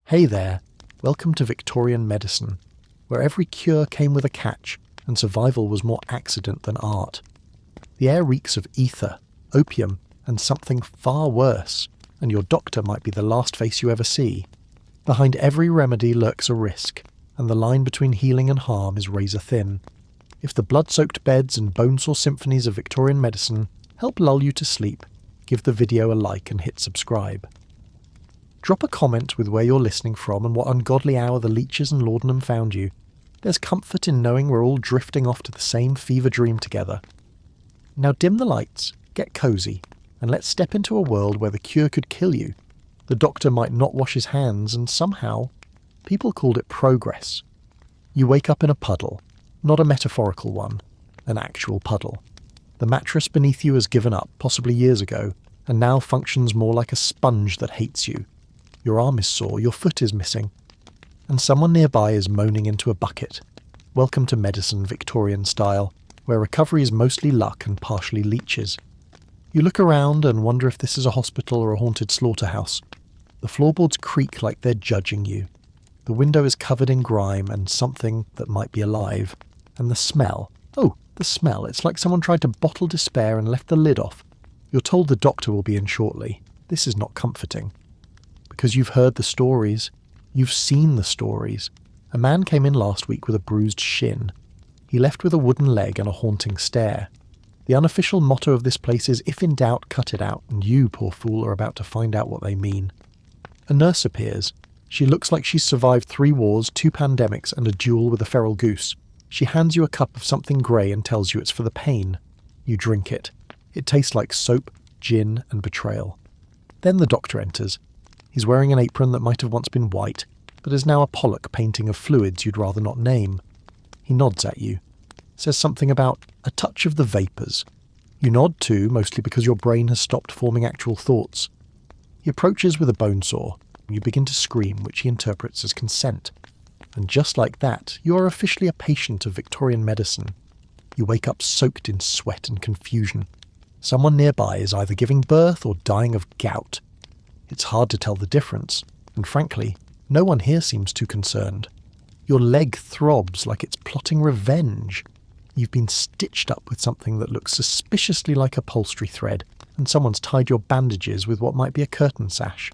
Hey there, welcome to Victorian medicine, where every cure came with a catch and survival was more accident than art. The air reeks of ether, opium, and something far worse, and your doctor might be the last face you ever see. Behind every remedy lurks a risk, and the line between healing and harm is razor thin. If the blood-soaked beds and bone-sore symphonies of Victorian medicine help lull you to sleep, give the video a like and hit subscribe. Drop a comment with where you're listening from and what ungodly hour the leeches and laudanum found you. There's comfort in knowing we're all drifting off to the same fever dream together. Now dim the lights, get cosy, and let's step into a world where the cure could kill you. The doctor might not wash his hands, and somehow, people called it progress. You wake up in a puddle, not a metaphorical one, an actual puddle. The mattress beneath you has given up, possibly years ago, and now functions more like a sponge that hates you. Your arm is sore, your foot is missing, and someone nearby is moaning into a bucket. Welcome to medicine Victorian style, where recovery is mostly luck and partially leeches. You look around and wonder if this is a hospital or a haunted slaughterhouse. The floorboards creak like they're judging you. The window is covered in grime and something that might be alive. And the smell. Oh, the smell. It's like someone tried to bottle despair and left the lid off. You're told the doctor will be in shortly. This is not comforting. Because you've heard the stories. You've seen the stories. A man came in last week with a bruised shin. He left with a wooden leg and a haunting stare. The unofficial motto of this place is, if in doubt, cut it out, and you, poor fool, are about to find out what they mean. A nurse appears. She looks like she's survived 3 wars, 2 pandemics, and a duel with a feral goose. She hands you a cup of something grey and tells you it's for the pain. You drink it. It tastes like soap, gin, and betrayal. Then the doctor enters. He's wearing an apron that might have once been white, but is now a Pollock painting of fluids you'd rather not name. He nods at you, says something about a touch of the vapours. You nod too, mostly because your brain has stopped forming actual thoughts. He approaches with a bone saw. You begin to scream, which he interprets as consent. And just like that, you are officially a patient of Victorian medicine. You wake up soaked in sweat and confusion. Someone nearby is either giving birth or dying of gout. It's hard to tell the difference, and frankly, no one here seems too concerned. Your leg throbs like it's plotting revenge. You've been stitched up with something that looks suspiciously like upholstery thread, and someone's tied your bandages with what might be a curtain sash.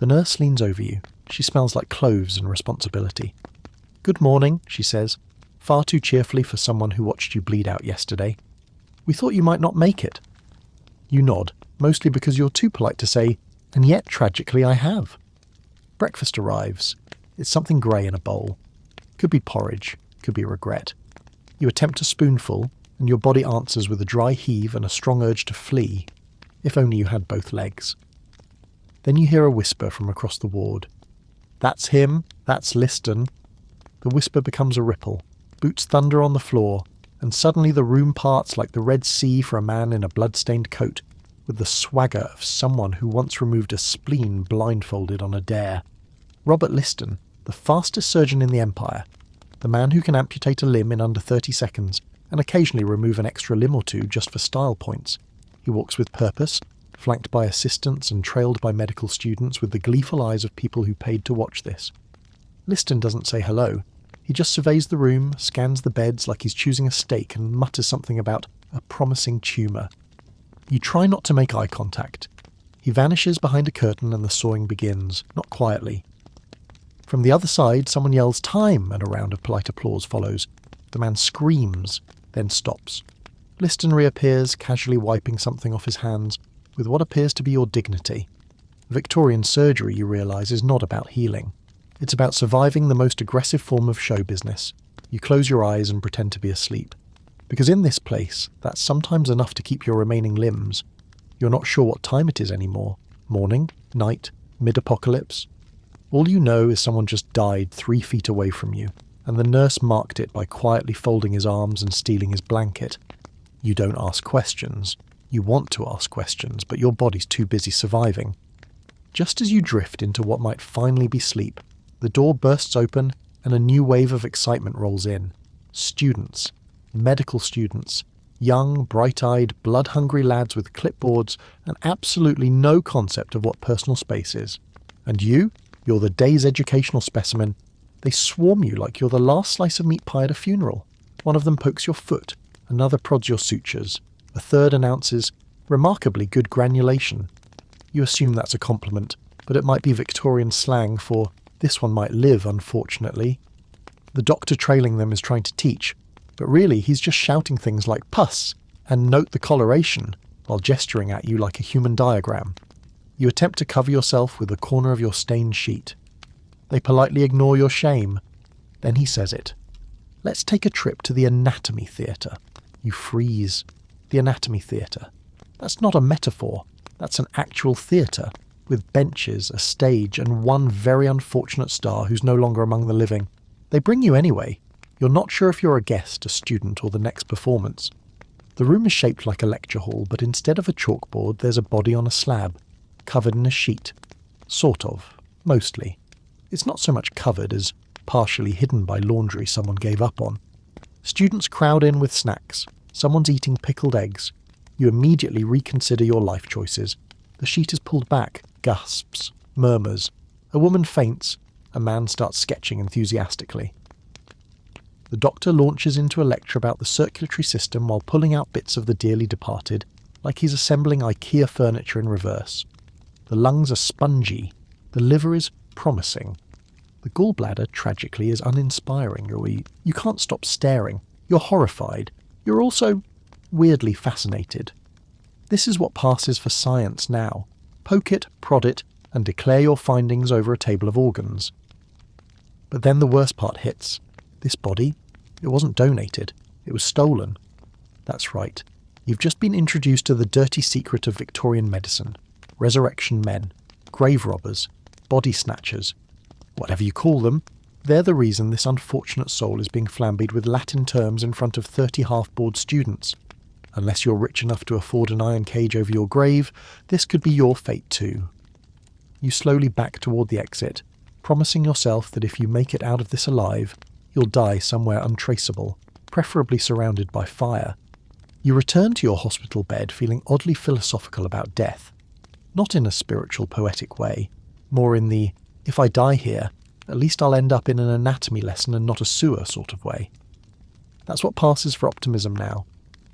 The nurse leans over you. She smells like cloves and responsibility. "Good morning," she says, far too cheerfully for someone who watched you bleed out yesterday. "We thought you might not make it." You nod, mostly because you're too polite to say, "And yet, tragically, I have." Breakfast arrives. It's something grey in a bowl. Could be porridge, could be regret. You attempt a spoonful, and your body answers with a dry heave and a strong urge to flee. If only you had both legs. Then you hear a whisper from across the ward. "That's him, that's Liston." The whisper becomes a ripple. Boots thunder on the floor, and suddenly the room parts like the Red Sea for a man in a blood-stained coat, with the swagger of someone who once removed a spleen blindfolded on a dare. Robert Liston, the fastest surgeon in the Empire, the man who can amputate a limb in under 30 seconds, and occasionally remove an extra limb or two just for style points. He walks with purpose, flanked by assistants and trailed by medical students with the gleeful eyes of people who paid to watch this. Liston doesn't say hello. He just surveys the room, scans the beds like he's choosing a steak, and mutters something about a promising tumour. You try not to make eye contact. He vanishes behind a curtain and the sawing begins, not quietly. From the other side, someone yells "time," and a round of polite applause follows. The man screams, then stops. Liston reappears, casually wiping something off his hands, with what appears to be your dignity. Victorian surgery, you realise, is not about healing. It's about surviving the most aggressive form of show business. You close your eyes and pretend to be asleep. Because in this place, that's sometimes enough to keep your remaining limbs. You're not sure what time it is anymore. Morning, night, mid-apocalypse. All you know is someone just died 3 feet away from you, and the nurse marked it by quietly folding his arms and stealing his blanket. You don't ask questions. You want to ask questions, but your body's too busy surviving. Just as you drift into what might finally be sleep, the door bursts open and a new wave of excitement rolls in. Students. Medical students. Young, bright-eyed, blood-hungry lads with clipboards and absolutely no concept of what personal space is. And you? You're the day's educational specimen. They swarm you like you're the last slice of meat pie at a funeral. One of them pokes your foot, another prods your sutures, a third announces, remarkably good granulation. You assume that's a compliment, but it might be Victorian slang for, this one might live, unfortunately. The doctor trailing them is trying to teach, but really he's just shouting things like puss and note the coloration while gesturing at you like a human diagram. You attempt to cover yourself with the corner of your stained sheet. They politely ignore your shame. Then he says it. Let's take a trip to the anatomy theatre. You freeze. The anatomy theatre. That's not a metaphor. That's an actual theatre, with benches, a stage, and one very unfortunate star who's no longer among the living. They bring you anyway. You're not sure if you're a guest, a student, or the next performance. The room is shaped like a lecture hall, but instead of a chalkboard, there's a body on a slab, covered in a sheet. Sort of. Mostly. It's not so much covered as partially hidden by laundry someone gave up on. Students crowd in with snacks. Someone's eating pickled eggs. You immediately reconsider your life choices. The sheet is pulled back. Gasps. Murmurs. A woman faints. A man starts sketching enthusiastically. The doctor launches into a lecture about the circulatory system while pulling out bits of the dearly departed, like he's assembling IKEA furniture in reverse. The lungs are spongy. The liver is promising. The gallbladder, tragically, is uninspiring. You can't stop staring. You're horrified. You're also weirdly fascinated. This is what passes for science now. Poke it, prod it, and declare your findings over a table of organs. But then the worst part hits. This body, it wasn't donated. It was stolen. That's right. You've just been introduced to the dirty secret of Victorian medicine. Resurrection men, grave robbers, body snatchers. Whatever you call them, they're the reason this unfortunate soul is being flambéed with Latin terms in front of 30 half-bored students. Unless you're rich enough to afford an iron cage over your grave, this could be your fate too. You slowly back toward the exit, promising yourself that if you make it out of this alive, you'll die somewhere untraceable, preferably surrounded by fire. You return to your hospital bed feeling oddly philosophical about death. Not in a spiritual, poetic way, more in the, if I die here, at least I'll end up in an anatomy lesson and not a sewer sort of way. That's what passes for optimism now.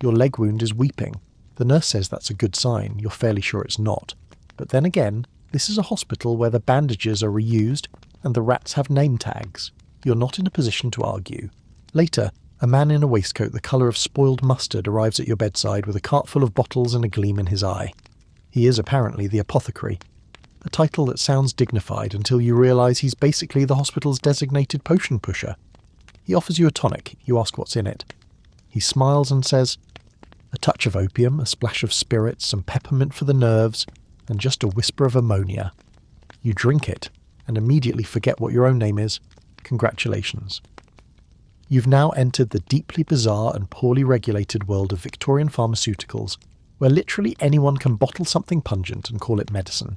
Your leg wound is weeping. The nurse says that's a good sign. You're fairly sure it's not. But then again, this is a hospital where the bandages are reused and the rats have name tags. You're not in a position to argue. Later, a man in a waistcoat the colour of spoiled mustard arrives at your bedside with a cart full of bottles and a gleam in his eye. He is apparently the apothecary. A title that sounds dignified until you realise he's basically the hospital's designated potion pusher. He offers you a tonic. You ask what's in it. He smiles and says, a touch of opium, a splash of spirits, some peppermint for the nerves, and just a whisper of ammonia. You drink it, and immediately forget what your own name is. Congratulations. You've now entered the deeply bizarre and poorly regulated world of Victorian pharmaceuticals, where literally anyone can bottle something pungent and call it medicine.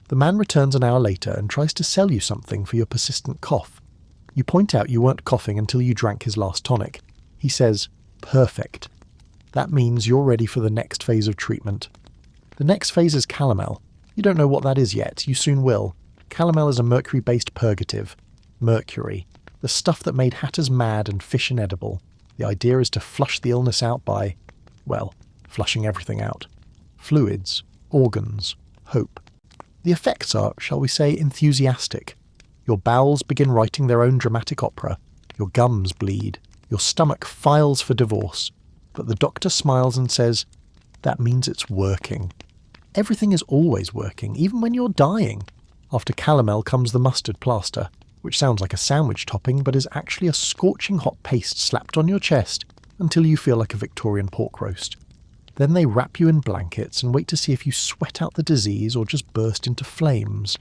The man returns an hour later and tries to sell you something for your persistent cough. You point out you weren't coughing until you drank his last tonic. He says, perfect. That means you're ready for the next phase of treatment. The next phase is calomel. You don't know what that is yet. You soon will. Calomel is a mercury-based purgative. Mercury. The stuff that made hatters mad and fish inedible. The idea is to flush the illness out by, well, flushing everything out. Fluids, organs, hope. The effects are, shall we say, enthusiastic. Your bowels begin writing their own dramatic opera. Your gums bleed. Your stomach files for divorce. But the doctor smiles and says, that means it's working. Everything is always working, even when you're dying. After calomel comes the mustard plaster, which sounds like a sandwich topping but is actually a scorching hot paste slapped on your chest until you feel like a Victorian pork roast. Then they wrap you in blankets and wait to see if you sweat out the disease or just burst into flames.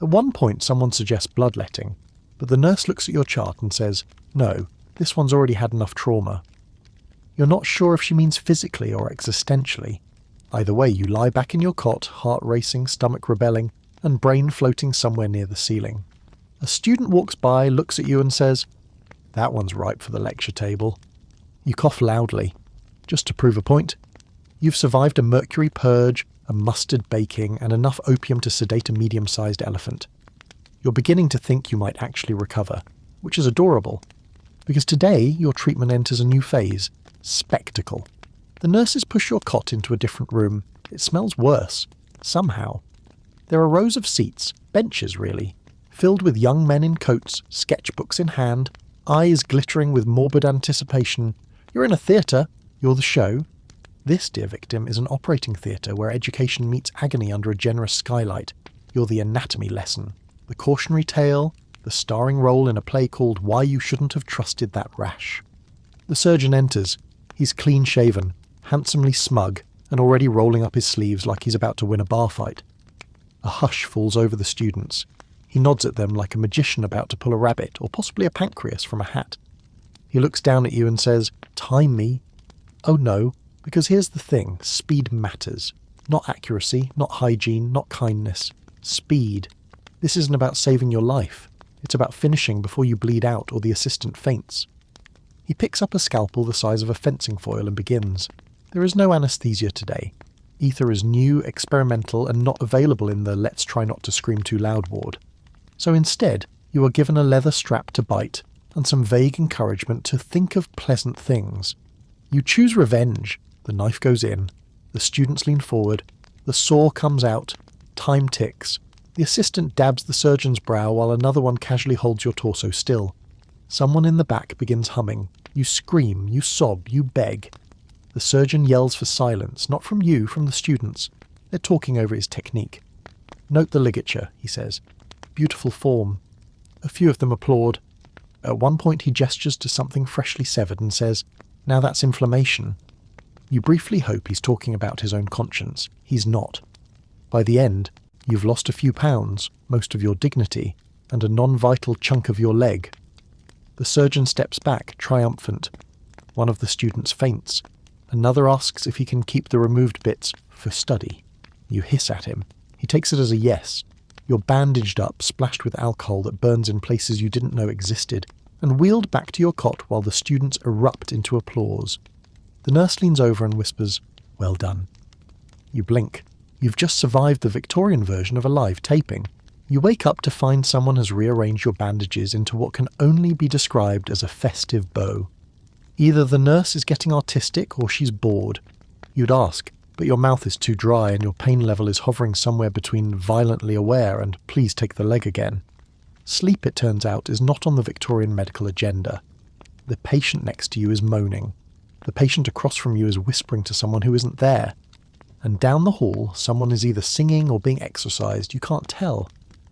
At one point someone suggests bloodletting, but the nurse looks at your chart and says, no, this one's already had enough trauma. You're not sure if she means physically or existentially. Either way, you lie back in your cot, heart racing, stomach rebelling, and brain floating somewhere near the ceiling. A student walks by, looks at you and says, that one's ripe for the lecture table. You cough loudly. Just to prove a point, you've survived a mercury purge, a mustard baking, and enough opium to sedate a medium-sized elephant. You're beginning to think you might actually recover, which is adorable. Because today, your treatment enters a new phase. Spectacle. The nurses push your cot into a different room. It smells worse. Somehow. There are rows of seats, benches really, filled with young men in coats, sketchbooks in hand, eyes glittering with morbid anticipation. You're in a theatre. You're the show. This, dear victim, is an operating theatre where education meets agony under a generous skylight. You're the anatomy lesson, the cautionary tale, the starring role in a play called Why You Shouldn't Have Trusted That Rash. The surgeon enters. He's clean-shaven, handsomely smug, and already rolling up his sleeves like he's about to win a bar fight. A hush falls over the students. He nods at them like a magician about to pull a rabbit, or possibly a pancreas from a hat. He looks down at you and says, "Time me." Oh no, because here's the thing, speed matters. Not accuracy, not hygiene, not kindness. Speed. This isn't about saving your life. It's about finishing before you bleed out or the assistant faints. He picks up a scalpel the size of a fencing foil and begins. There is no anaesthesia today. Ether is new, experimental, and not available in the let's try not to scream too loud ward. So instead, you are given a leather strap to bite and some vague encouragement to think of pleasant things. You choose revenge. The knife goes in. The students lean forward. The saw comes out. Time ticks. The assistant dabs the surgeon's brow while another one casually holds your torso still. Someone in the back begins humming. You scream, you sob, you beg. The surgeon yells for silence, not from you, from the students. They're talking over his technique. Note the ligature, he says. Beautiful form. A few of them applaud. At one point he gestures to something freshly severed and says, "Now that's inflammation." You briefly hope he's talking about his own conscience. He's not. By the end, you've lost a few pounds, most of your dignity, and a non-vital chunk of your leg. The surgeon steps back, triumphant. One of the students faints. Another asks if he can keep the removed bits for study. You hiss at him. He takes it as a yes. You're bandaged up, splashed with alcohol that burns in places you didn't know existed, and wheeled back to your cot while the students erupt into applause. The nurse leans over and whispers, "Well done." You blink. You've just survived the Victorian version of a live taping. You wake up to find someone has rearranged your bandages into what can only be described as a festive bow. Either the nurse is getting artistic or she's bored. You'd ask, but your mouth is too dry and your pain level is hovering somewhere between violently aware and please take the leg again. Sleep, it turns out, is not on the Victorian medical agenda. The patient next to you is moaning. The patient across from you is whispering to someone who isn't there. And down the hall, someone is either singing or being exorcised. You can't tell.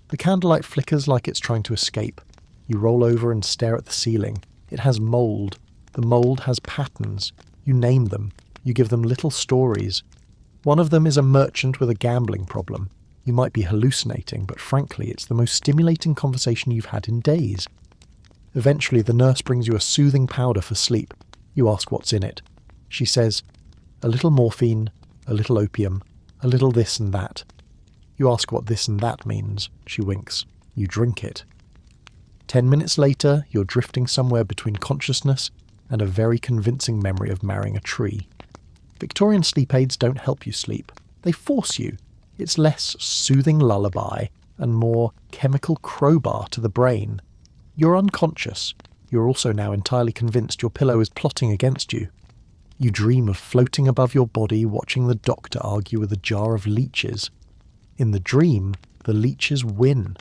The candlelight flickers like it's trying to escape. You roll over and stare at the ceiling. It has mould. The mould has patterns. You name them. You give them little stories. One of them is a merchant with a gambling problem. You might be hallucinating, but frankly, it's the most stimulating conversation you've had in days. Eventually, the nurse brings you a soothing powder for sleep. You ask what's in it. She says, "A little morphine, a little opium, a little this and that." You ask what this and that means. She winks. You drink it. 10 minutes later, you're drifting somewhere between consciousness and a very convincing memory of marrying a tree. Victorian sleep aids don't help you sleep. They force you. It's less soothing lullaby and more chemical crowbar to the brain. You're unconscious. You're also now entirely convinced your pillow is plotting against you. You dream of floating above your body, watching the doctor argue with a jar of leeches. In the dream, the leeches win.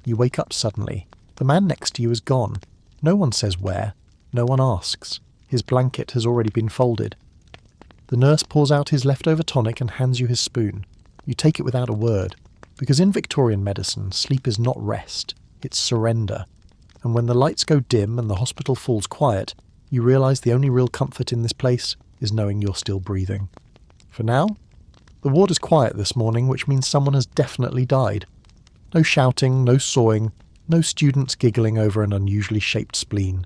You wake up suddenly. The man next to you is gone. No one says where. No one asks. His blanket has already been folded. The nurse pours out his leftover tonic and hands you his spoon. You take it without a word, because in Victorian medicine, sleep is not rest, it's surrender. And when the lights go dim and the hospital falls quiet, you realise the only real comfort in this place is knowing you're still breathing. For now, the ward is quiet this morning, which means someone has definitely died. No shouting, no sawing, no students giggling over an unusually shaped spleen.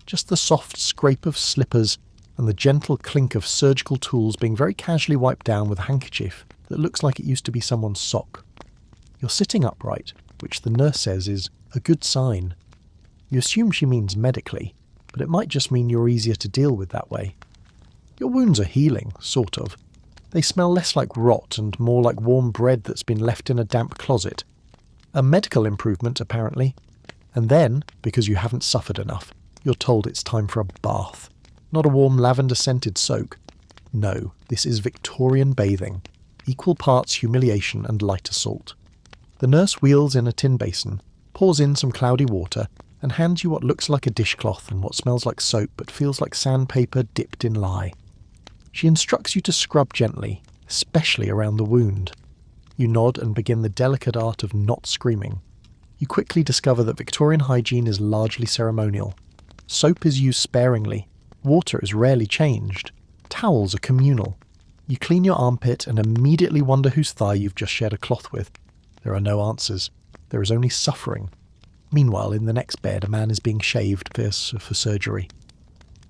Just the soft scrape of slippers and the gentle clink of surgical tools being very casually wiped down with a handkerchief that looks like it used to be someone's sock. You're sitting upright, which the nurse says is a good sign. You assume she means medically, but it might just mean you're easier to deal with that way. Your wounds are healing, sort of. They smell less like rot and more like warm bread that's been left in a damp closet. A medical improvement, apparently. And then, because you haven't suffered enough, you're told it's time for a bath. Not a warm lavender-scented soak. No, this is Victorian bathing. Equal parts humiliation and light assault. The nurse wheels in a tin basin, pours in some cloudy water, and hands you what looks like a dishcloth and what smells like soap but feels like sandpaper dipped in lye. She instructs you to scrub gently, especially around the wound. You nod and begin the delicate art of not screaming. You quickly discover that Victorian hygiene is largely ceremonial. Soap is used sparingly, water is rarely changed, towels are communal. You clean your armpit and immediately wonder whose thigh you've just shared a cloth with. There are no answers. There is only suffering. Meanwhile, in the next bed, a man is being shaved for surgery.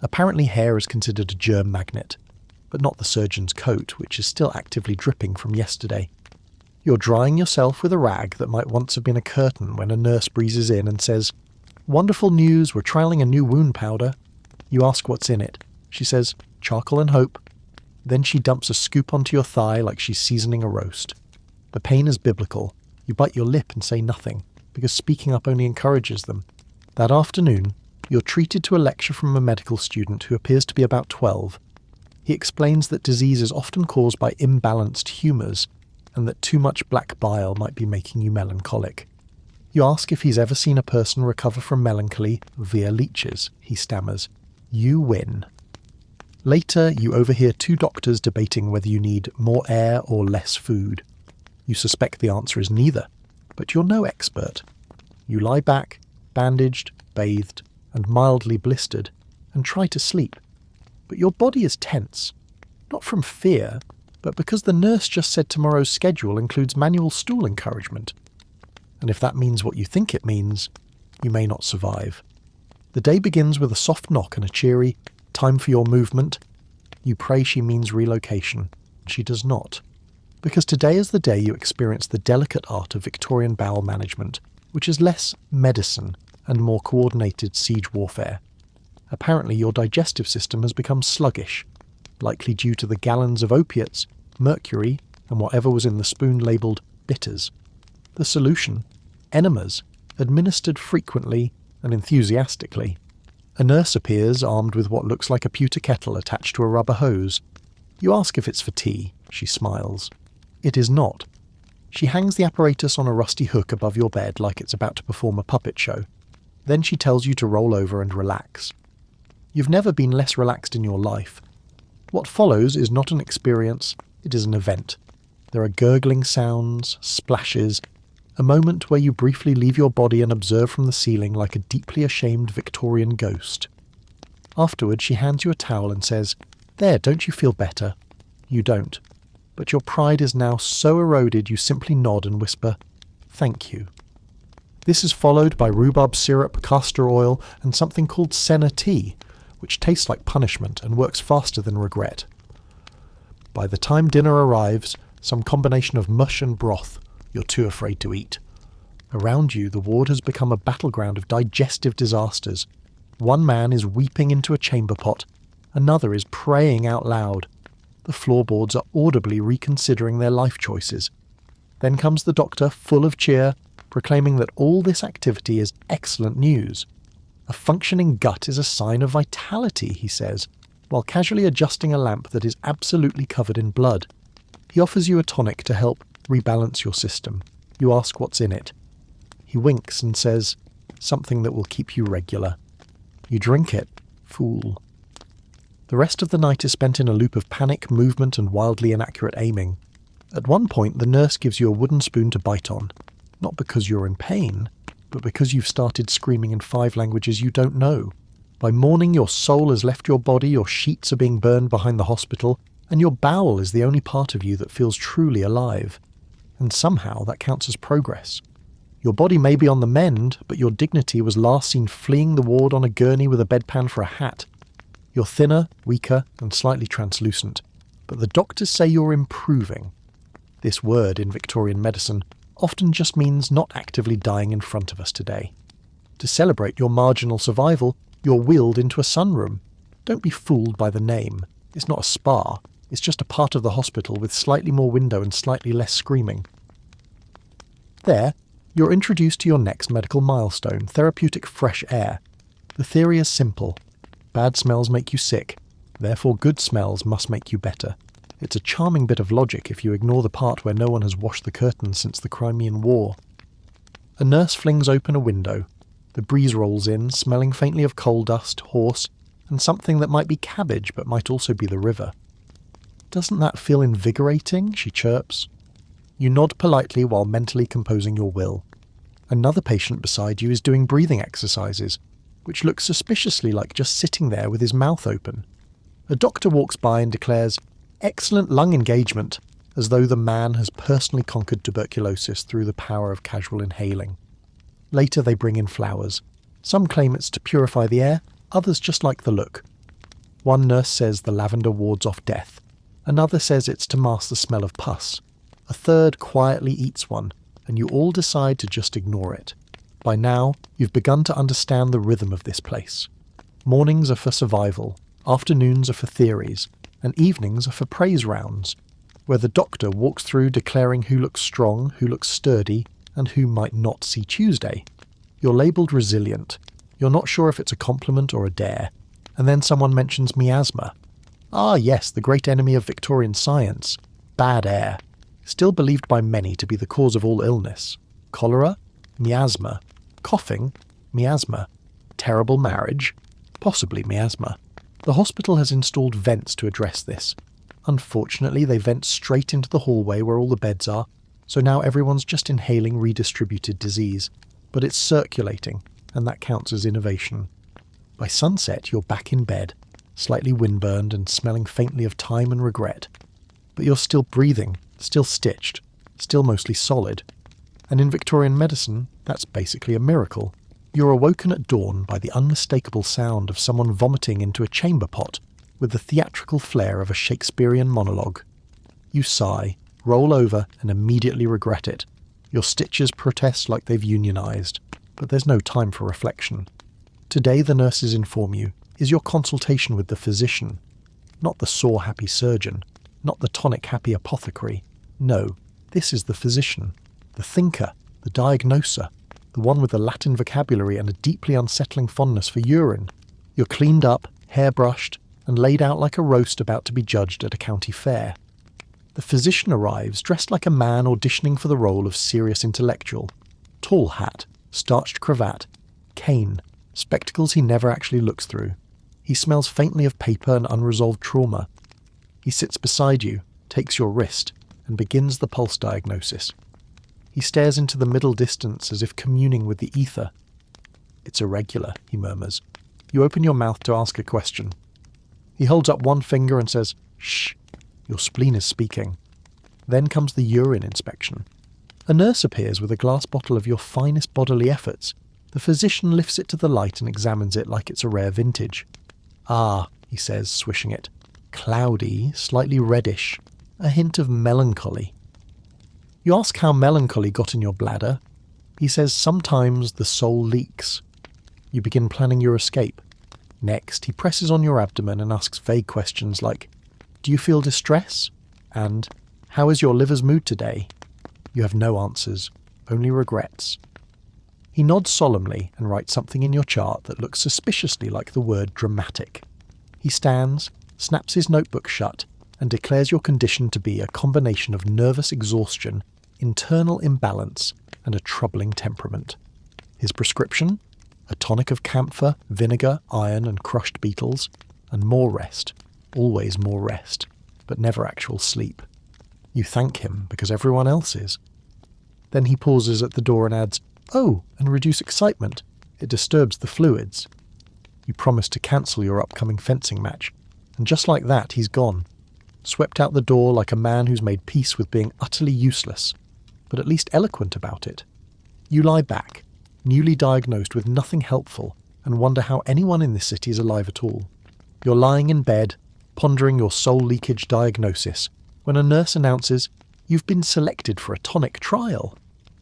Apparently hair is considered a germ magnet, but not the surgeon's coat, which is still actively dripping from yesterday. You're drying yourself with a rag that might once have been a curtain when a nurse breezes in and says, "Wonderful news, we're trialling a new wound powder." You ask what's in it. She says, "Charcoal and hope." Then she dumps a scoop onto your thigh like she's seasoning a roast. The pain is biblical. You bite your lip and say nothing, because speaking up only encourages them. That afternoon, you're treated to a lecture from a medical student who appears to be about 12. He explains that disease is often caused by imbalanced humours, and that too much black bile might be making you melancholic. You ask if he's ever seen a person recover from melancholy via leeches. He stammers. You win. Later, you overhear two doctors debating whether you need more air or less food. You suspect the answer is neither, but you're no expert. You lie back, bandaged, bathed, and mildly blistered, and try to sleep. But your body is tense. Not from fear, but because the nurse just said tomorrow's schedule includes manual stool encouragement. And if that means what you think it means, you may not survive. The day begins with a soft knock and a cheery, "Time for your movement." You pray she means relocation. She does not. Because today is the day you experience the delicate art of Victorian bowel management, which is less medicine and more coordinated siege warfare. Apparently your digestive system has become sluggish, likely due to the gallons of opiates, mercury, and whatever was in the spoon labelled bitters. The solution? Enemas, administered frequently and enthusiastically. A nurse appears armed with what looks like a pewter kettle attached to a rubber hose. You ask if it's for tea. She smiles. It is not. She hangs the apparatus on a rusty hook above your bed like it's about to perform a puppet show. Then she tells you to roll over and relax. You've never been less relaxed in your life. What follows is not an experience, it is an event. There are gurgling sounds, splashes, a moment where you briefly leave your body and observe from the ceiling like a deeply ashamed Victorian ghost. Afterwards she hands you a towel and says, "There, don't you feel better?" You don't. But your pride is now so eroded you simply nod and whisper, "Thank you." This is followed by rhubarb syrup, castor oil, and something called senna tea, which tastes like punishment and works faster than regret. By the time dinner arrives, some combination of mush and broth, you're too afraid to eat. Around you, the ward has become a battleground of digestive disasters. One man is weeping into a chamber pot, another is praying out loud. The floorboards are audibly reconsidering their life choices. Then comes the doctor, full of cheer, proclaiming that all this activity is excellent news. A functioning gut is a sign of vitality, he says, while casually adjusting a lamp that is absolutely covered in blood. He offers you a tonic to help rebalance your system. You ask what's in it. He winks and says, "Something that will keep you regular." You drink it. Fool. The rest of the night is spent in a loop of panic, movement, and wildly inaccurate aiming. At one point, the nurse gives you a wooden spoon to bite on, not because you're in pain, but because you've started screaming in 5 languages you don't know. By morning, your soul has left your body, your sheets are being burned behind the hospital, and your bowel is the only part of you that feels truly alive. And somehow that counts as progress. Your body may be on the mend, but your dignity was last seen fleeing the ward on a gurney with a bedpan for a hat. You're thinner, weaker, and slightly translucent, but the doctors say you're improving. This word in Victorian medicine often just means not actively dying in front of us today. To celebrate your marginal survival, you're wheeled into a sunroom. Don't be fooled by the name. It's not a spa, it's just a part of the hospital with slightly more window and slightly less screaming. There, You're introduced to your next medical milestone, therapeutic fresh air. The theory is simple. Bad smells make you sick, therefore good smells must make you better. It's a charming bit of logic if you ignore the part where no one has washed the curtains since the Crimean War. A nurse flings open a window. The breeze rolls in, smelling faintly of coal dust, horse, and something that might be cabbage but might also be the river. "Doesn't that feel invigorating?" she chirps. You nod politely while mentally composing your will. Another patient beside you is doing breathing exercises, which looks suspiciously like just sitting there with his mouth open. A doctor walks by and declares, "Excellent lung engagement," as though the man has personally conquered tuberculosis through the power of casual inhaling. Later they bring in flowers. Some claim it's to purify the air, others just like the look. One nurse says the lavender wards off death. Another says it's to mask the smell of pus. A third quietly eats one, and you all decide to just ignore it. By now, you've begun to understand the rhythm of this place. Mornings are for survival, afternoons are for theories, and evenings are for praise rounds, where the doctor walks through declaring who looks strong, who looks sturdy, and who might not see Tuesday. You're labelled resilient. You're not sure if it's a compliment or a dare. And then someone mentions miasma. Ah yes, the great enemy of Victorian science. Bad air. Still believed by many to be the cause of all illness. Cholera? Miasma. Coughing? Miasma. Terrible marriage? Possibly miasma. The hospital has installed vents to address this. Unfortunately, they vent straight into the hallway where all the beds are, so now everyone's just inhaling redistributed disease. But it's circulating, and that counts as innovation. By sunset, you're back in bed, slightly windburned and smelling faintly of time and regret. But you're still breathing, still stitched, still mostly solid. And in Victorian medicine, that's basically a miracle. You're awoken at dawn by the unmistakable sound of someone vomiting into a chamber pot, with the theatrical flair of a Shakespearean monologue. You sigh, roll over, and immediately regret it. Your stitches protest like they've unionised, but there's no time for reflection. Today the nurses inform you, is your consultation with the physician. Not the sore-happy surgeon, not the tonic-happy apothecary. No, this is the physician, the thinker, the diagnoser, the one with the Latin vocabulary and a deeply unsettling fondness for urine. You're cleaned up, hairbrushed, and laid out like a roast about to be judged at a county fair. The physician arrives dressed like a man auditioning for the role of serious intellectual. Tall hat, starched cravat, cane, spectacles he never actually looks through. He smells faintly of paper and unresolved trauma. He sits beside you, takes your wrist, and begins the pulse diagnosis. He stares into the middle distance as if communing with the ether. "It's irregular," he murmurs. You open your mouth to ask a question. He holds up one finger and says, "Shh, your spleen is speaking." Then comes the urine inspection. A nurse appears with a glass bottle of your finest bodily efforts. The physician lifts it to the light and examines it like it's a rare vintage. "Ah," he says, swishing it. "Cloudy, slightly reddish, a hint of melancholy." You ask how melancholy got in your bladder. He says sometimes the soul leaks. You begin planning your escape. Next, he presses on your abdomen and asks vague questions like, "Do you feel distress?" And, "How is your liver's mood today?" You have no answers, only regrets. He nods solemnly and writes something in your chart that looks suspiciously like the word dramatic. He stands, snaps his notebook shut, and declares your condition to be a combination of nervous exhaustion, internal imbalance, and a troubling temperament. His prescription? A tonic of camphor, vinegar, iron, and crushed beetles, and more rest, always more rest, but never actual sleep. You thank him because everyone else is. Then he pauses at the door and adds, "Oh, and reduce excitement. It disturbs the fluids." You promise to cancel your upcoming fencing match, and just like that he's gone, swept out the door like a man who's made peace with being utterly useless, but at least eloquent about it. You lie back, newly diagnosed with nothing helpful, and wonder how anyone in this city is alive at all. You're lying in bed, pondering your soul leakage diagnosis, when a nurse announces, "You've been selected for a tonic trial."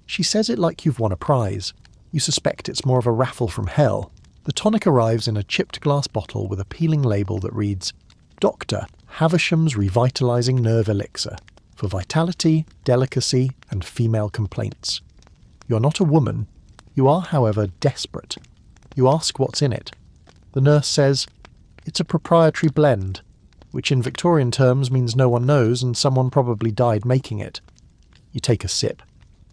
She says it like you've won a prize. You suspect it's more of a raffle from hell. The tonic arrives in a chipped glass bottle with a peeling label that reads, "Dr. Havisham's Revitalizing Nerve Elixir, for vitality, delicacy, and female complaints." You are not a woman. You are, however, desperate. You ask what's in it. The nurse says, "It's a proprietary blend," which in Victorian terms means no one knows and someone probably died making it. You take a sip.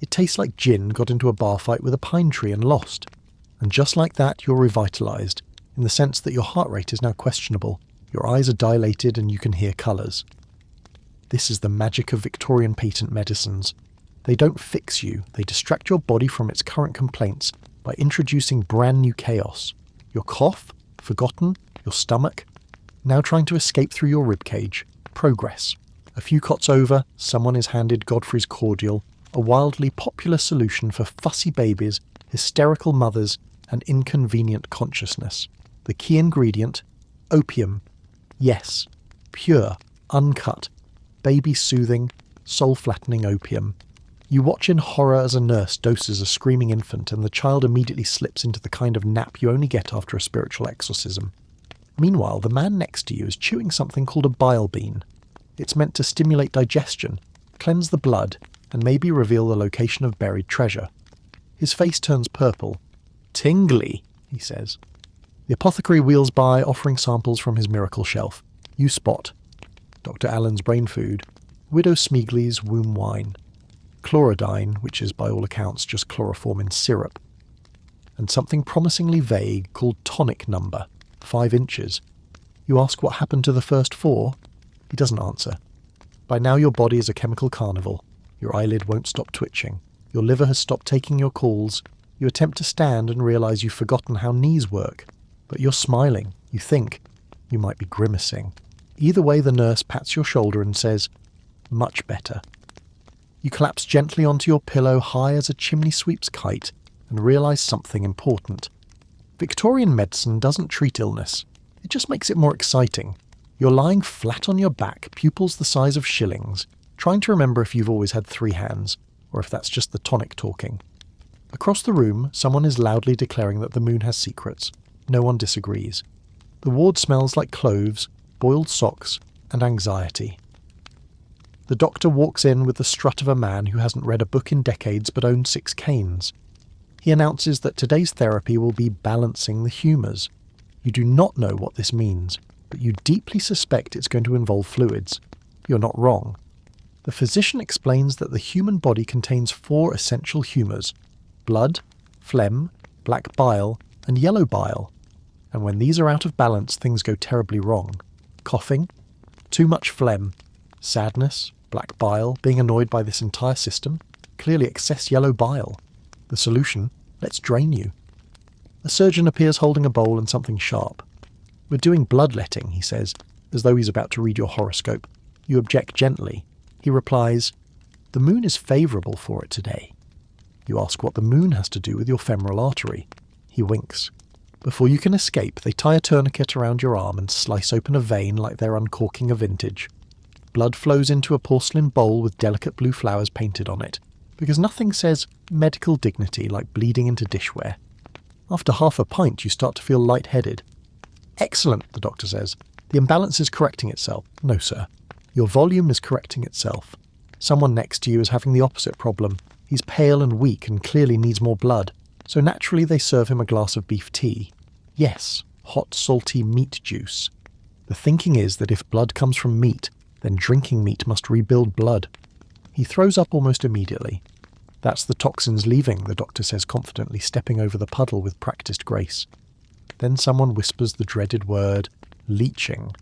It tastes like gin got into a bar fight with a pine tree and lost. And just like that, you're revitalised, in the sense that your heart rate is now questionable, your eyes are dilated and you can hear colours. This is the magic of Victorian patent medicines. They don't fix you, they distract your body from its current complaints by introducing brand new chaos. Your cough, forgotten, your stomach, now trying to escape through your ribcage. Progress. A few cots over, someone is handed Godfrey's cordial, a wildly popular solution for fussy babies, hysterical mothers, and inconvenient consciousness. The key ingredient, opium. Yes, pure, uncut, baby-soothing, soul-flattening opium. You watch in horror as a nurse doses a screaming infant and the child immediately slips into the kind of nap you only get after a spiritual exorcism. Meanwhile, the man next to you is chewing something called a bile bean. It's meant to stimulate digestion, cleanse the blood, and maybe reveal the location of buried treasure. His face turns purple. "Tingly," he says. The apothecary wheels by, offering samples from his miracle shelf. You spot Dr. Allen's brain food, Widow Smeagley's womb wine, chlorodyne, which is by all accounts just chloroform in syrup, and something promisingly vague called tonic number, 5 inches. You ask what happened to the first 4. He doesn't answer. By now your body is a chemical carnival. Your eyelid won't stop twitching. Your liver has stopped taking your calls. You attempt to stand and realise you've forgotten how knees work. But you're smiling. You think. You might be grimacing. Either way, the nurse pats your shoulder and says, "Much better." You collapse gently onto your pillow high as a chimney sweep's kite and realise something important. Victorian medicine doesn't treat illness. It just makes it more exciting. You're lying flat on your back, pupils the size of shillings, trying to remember if you've always had 3 hands, or if that's just the tonic talking. Across the room, someone is loudly declaring that the moon has secrets. No one disagrees. The ward smells like cloves, boiled socks, and anxiety. The doctor walks in with the strut of a man who hasn't read a book in decades but owns 6 canes. He announces that today's therapy will be balancing the humours. You do not know what this means, but you deeply suspect it's going to involve fluids. You're not wrong. The physician explains that the human body contains 4 essential humours: blood, phlegm, black bile, and yellow bile. And when these are out of balance, things go terribly wrong. Coughing, too much phlegm, sadness, black bile, being annoyed by this entire system, clearly excess yellow bile. The solution, let's drain you. A surgeon appears holding a bowl and something sharp. "We're doing bloodletting," he says, as though he's about to read your horoscope. You object gently. He replies, "The moon is favourable for it today." You ask what the moon has to do with your femoral artery. He winks. Before you can escape, they tie a tourniquet around your arm and slice open a vein like they're uncorking a vintage. Blood flows into a porcelain bowl with delicate blue flowers painted on it, because nothing says medical dignity like bleeding into dishware. After half a pint, you start to feel lightheaded. "Excellent," the doctor says. "The imbalance is correcting itself." "No, sir. Your volume is correcting itself. Someone next to you is having the opposite problem. He's pale and weak and clearly needs more blood. So naturally they serve him a glass of beef tea. Yes, hot, salty meat juice. The thinking is that if blood comes from meat, then drinking meat must rebuild blood." He throws up almost immediately. "That's the toxins leaving," the doctor says confidently, stepping over the puddle with practiced grace. Then someone whispers the dreaded word, leaching.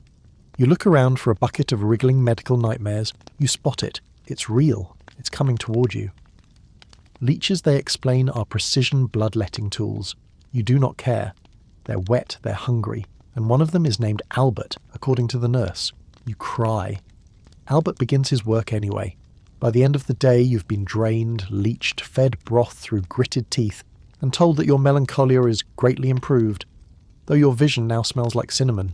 You look around for a bucket of wriggling medical nightmares. You spot it. It's real. It's coming toward you. Leeches, they explain, are precision bloodletting tools. You do not care. They're wet, they're hungry, and one of them is named Albert, according to the nurse. You cry. Albert begins his work anyway. By the end of the day, you've been drained, leached, fed broth through gritted teeth, and told that your melancholia is greatly improved, though your vision now smells like cinnamon.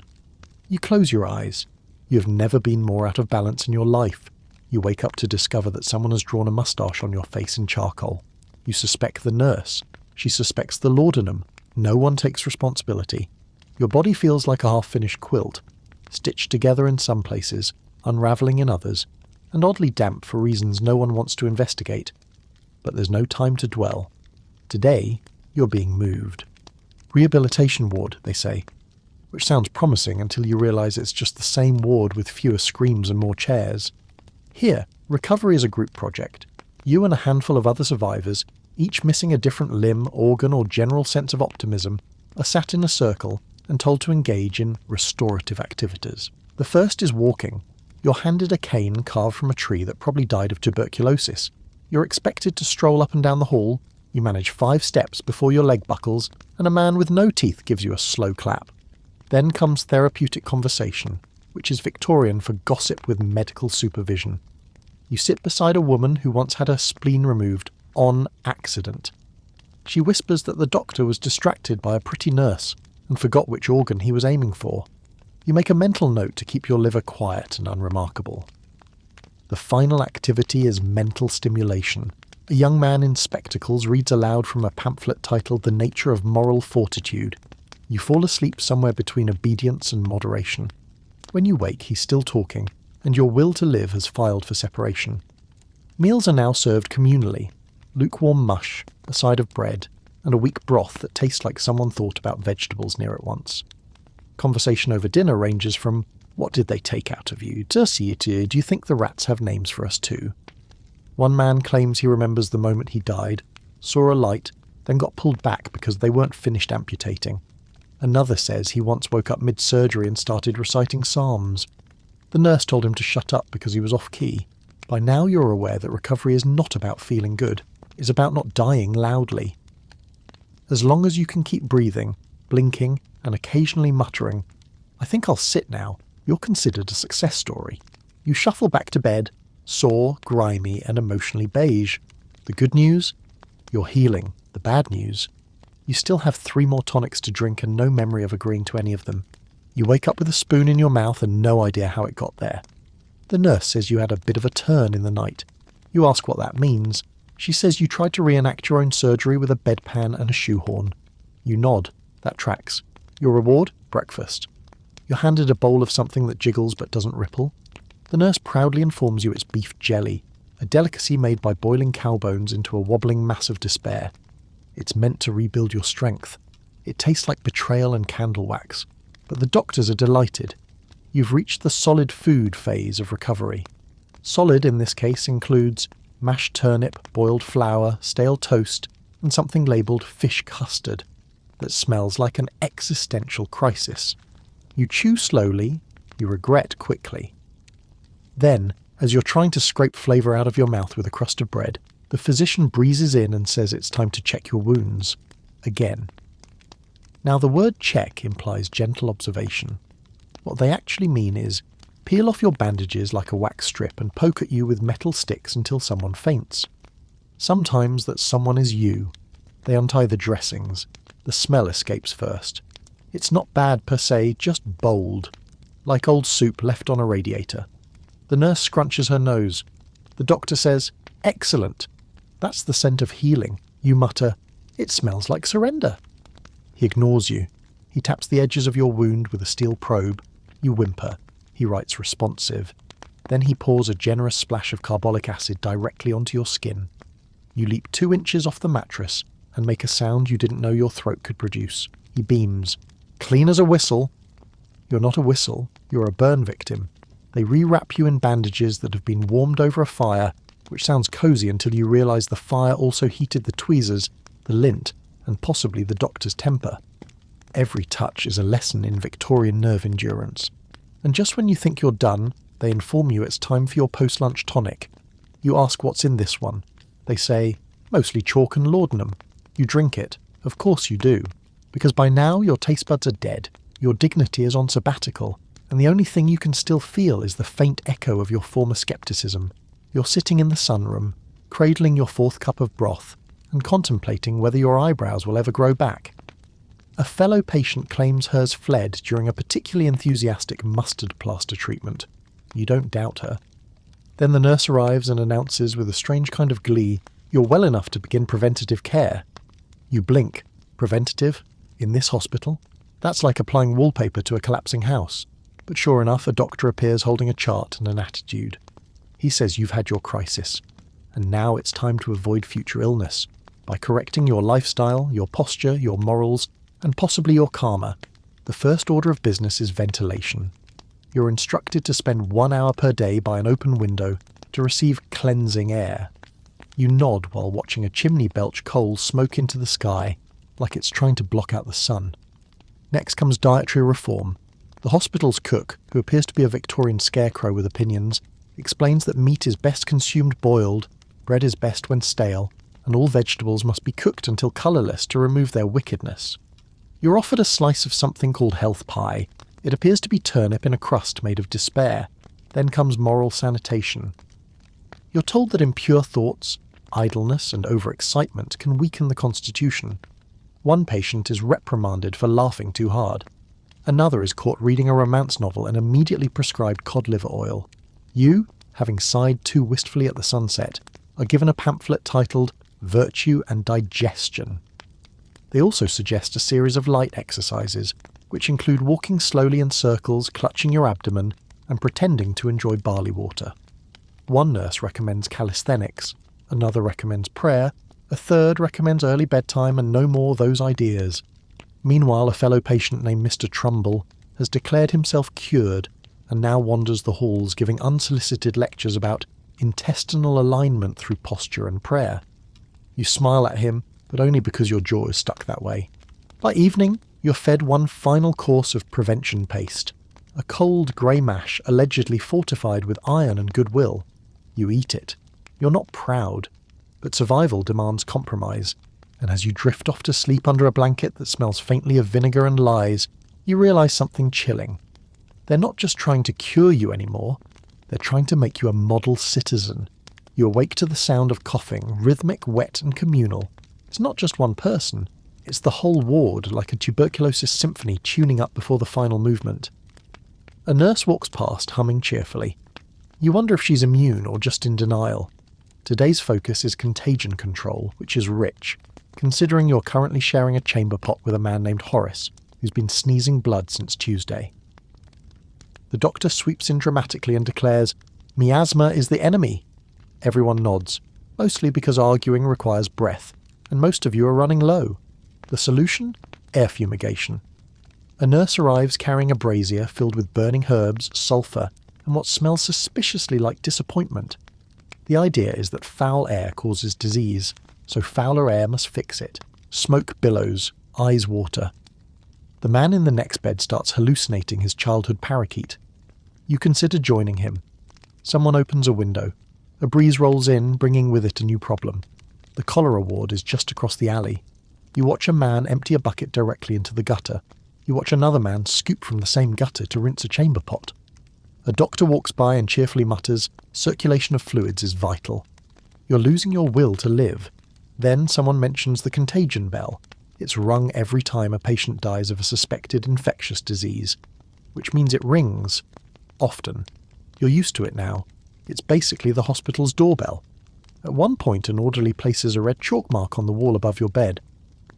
You close your eyes. You have never been more out of balance in your life. You wake up to discover that someone has drawn a moustache on your face in charcoal. You suspect the nurse. She suspects the laudanum. No one takes responsibility. Your body feels like a half-finished quilt, stitched together in some places, unravelling in others, and oddly damp for reasons no one wants to investigate. but there's no time to dwell. Today, you're being moved. Rehabilitation ward, they say, which sounds promising until you realise it's just the same ward with fewer screams and more chairs. Here, recovery is a group project. You and a handful of other survivors, each missing a different limb, organ or general sense of optimism, are sat in a circle and told to engage in restorative activities. The first is walking. You're handed a cane carved from a tree that probably died of tuberculosis. You're expected to stroll up and down the hall. You manage 5 steps before your leg buckles, and a man with no teeth gives you a slow clap. Then comes therapeutic conversation, which is Victorian for gossip with medical supervision. You sit beside a woman who once had her spleen removed on accident. She whispers that the doctor was distracted by a pretty nurse and forgot which organ he was aiming for. You make a mental note to keep your liver quiet and unremarkable. The final activity is mental stimulation. A young man in spectacles reads aloud from a pamphlet titled The Nature of Moral Fortitude. You fall asleep somewhere between obedience and moderation. When you wake, he's still talking, and your will to live has filed for separation. Meals are now served communally. Lukewarm mush, a side of bread, and a weak broth that tastes like someone thought about vegetables near it once. Conversation over dinner ranges from, "What did they take out of you?" to, "Do you think the rats have names for us too?" One man claims he remembers the moment he died, saw a light, then got pulled back because they weren't finished amputating. Another says he once woke up mid-surgery and started reciting psalms. The nurse told him to shut up because he was off-key. By now you're aware that recovery is not about feeling good. It's about not dying loudly. As long as you can keep breathing, blinking, and occasionally muttering, "I think I'll sit now," you're considered a success story. You shuffle back to bed, sore, grimy, and emotionally beige. The good news? You're healing. The bad news? You still have 3 more tonics to drink and no memory of agreeing to any of them. You wake up with a spoon in your mouth and no idea how it got there. The nurse says you had a bit of a turn in the night. You ask what that means. She says you tried to reenact your own surgery with a bedpan and a shoehorn. You nod. That tracks. Your reward? Breakfast. You're handed a bowl of something that jiggles but doesn't ripple. The nurse proudly informs you it's beef jelly, a delicacy made by boiling cow bones into a wobbling mass of despair. It's meant to rebuild your strength. It tastes like betrayal and candle wax. But the doctors are delighted. You've reached the solid food phase of recovery. Solid in this case includes mashed turnip, boiled flour, stale toast, and something labelled fish custard that smells like an existential crisis. You chew slowly, you regret quickly. Then, as you're trying to scrape flavour out of your mouth with a crust of bread, the physician breezes in and says it's time to check your wounds. Again. Now the word check implies gentle observation. What they actually mean is, peel off your bandages like a wax strip and poke at you with metal sticks until someone faints. Sometimes that someone is you. They untie the dressings. The smell escapes first. It's not bad per se, just bold. Like old soup left on a radiator. The nurse scrunches her nose. The doctor says, "Excellent. That's the scent of healing." You mutter, "It smells like surrender." He ignores you. He taps the edges of your wound with a steel probe. You whimper. He writes responsive. Then he pours a generous splash of carbolic acid directly onto your skin. You leap 2 inches off the mattress and make a sound you didn't know your throat could produce. He beams. "Clean as a whistle." You're not a whistle. You're a burn victim. They rewrap you in bandages that have been warmed over a fire, which sounds cosy until you realise the fire also heated the tweezers, the lint, and possibly the doctor's temper. Every touch is a lesson in Victorian nerve endurance. And just when you think you're done, they inform you it's time for your post-lunch tonic. You ask what's in this one. They say, "Mostly chalk and laudanum." You drink it. Of course you do. Because by now your taste buds are dead, your dignity is on sabbatical, and the only thing you can still feel is the faint echo of your former scepticism. You're sitting in the sunroom, cradling your 4th cup of broth, and contemplating whether your eyebrows will ever grow back. A fellow patient claims hers fled during a particularly enthusiastic mustard plaster treatment. You don't doubt her. Then the nurse arrives and announces with a strange kind of glee, "You're well enough to begin preventative care." You blink. Preventative? In this hospital? That's like applying wallpaper to a collapsing house. But sure enough, a doctor appears holding a chart and an attitude. He says you've had your crisis. and now it's time to avoid future illness by correcting your lifestyle, your posture, your morals, and possibly your karma. The first order of business is ventilation. You're instructed to spend 1 hour per day by an open window to receive cleansing air. You nod while watching a chimney belch coals smoke into the sky, like it's trying to block out the sun. Next comes dietary reform. The hospital's cook, who appears to be a Victorian scarecrow with opinions, explains that meat is best consumed boiled, bread is best when stale, and all vegetables must be cooked until colourless to remove their wickedness. You're offered a slice of something called health pie. It appears to be turnip in a crust made of despair. Then comes moral sanitation. You're told that impure thoughts, idleness, and overexcitement can weaken the constitution. One patient is reprimanded for laughing too hard. Another is caught reading a romance novel and immediately prescribed cod liver oil. You, having sighed too wistfully at the sunset, are given a pamphlet titled Virtue and Digestion. They also suggest a series of light exercises, which include walking slowly in circles, clutching your abdomen, and pretending to enjoy barley water. One nurse recommends calisthenics, another recommends prayer, a third recommends early bedtime and no more those ideas. Meanwhile, a fellow patient named Mr. Trumbull has declared himself cured and now wanders the halls giving unsolicited lectures about intestinal alignment through posture and prayer. You smile at him, but only because your jaw is stuck that way. By evening, you're fed one final course of prevention paste, a cold grey mash allegedly fortified with iron and goodwill. You eat it. You're not proud, but survival demands compromise, and as you drift off to sleep under a blanket that smells faintly of vinegar and lies, you realise something chilling. They're not just trying to cure you anymore, they're trying to make you a model citizen. You awake to the sound of coughing, rhythmic, wet and communal. It's not just one person, it's the whole ward, like a tuberculosis symphony tuning up before the final movement. A nurse walks past, humming cheerfully. You wonder if she's immune or just in denial. Today's focus is contagion control, which is rich, considering you're currently sharing a chamber pot with a man named Horace, who's been sneezing blood since Tuesday. The doctor sweeps in dramatically and declares, "Miasma is the enemy." Everyone nods, mostly because arguing requires breath, and most of you are running low. The solution? Air fumigation. A nurse arrives carrying a brazier filled with burning herbs, sulphur, and what smells suspiciously like disappointment. The idea is that foul air causes disease, so fouler air must fix it. Smoke billows, eyes water. The man in the next bed starts hallucinating his childhood parakeet. You consider joining him. Someone opens a window. A breeze rolls in, bringing with it a new problem. The cholera ward is just across the alley. You watch a man empty a bucket directly into the gutter. You watch another man scoop from the same gutter to rinse a chamber pot. A doctor walks by and cheerfully mutters, "Circulation of fluids is vital." You're losing your will to live. Then someone mentions the contagion bell. It's rung every time a patient dies of a suspected infectious disease, which means it rings. Often. You're used to it now. It's basically the hospital's doorbell. At one point, an orderly places a red chalk mark on the wall above your bed.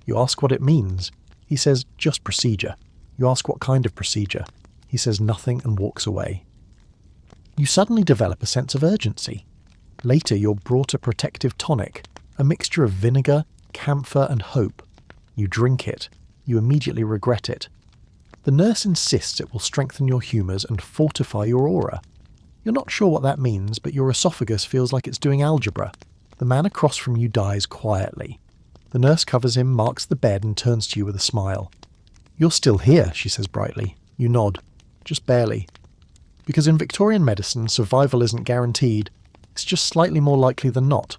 You ask what it means. He says, "Just procedure." You ask what kind of procedure. He says nothing and walks away. You suddenly develop a sense of urgency. Later, you're brought a protective tonic, a mixture of vinegar, camphor and hope. You drink it. You immediately regret it. The nurse insists it will strengthen your humours and fortify your aura. You're not sure what that means, but your esophagus feels like it's doing algebra. The man across from you dies quietly. The nurse covers him, marks the bed and turns to you with a smile. "You're still here," she says brightly. You nod. Just barely. Because in Victorian medicine, survival isn't guaranteed. It's just slightly more likely than not.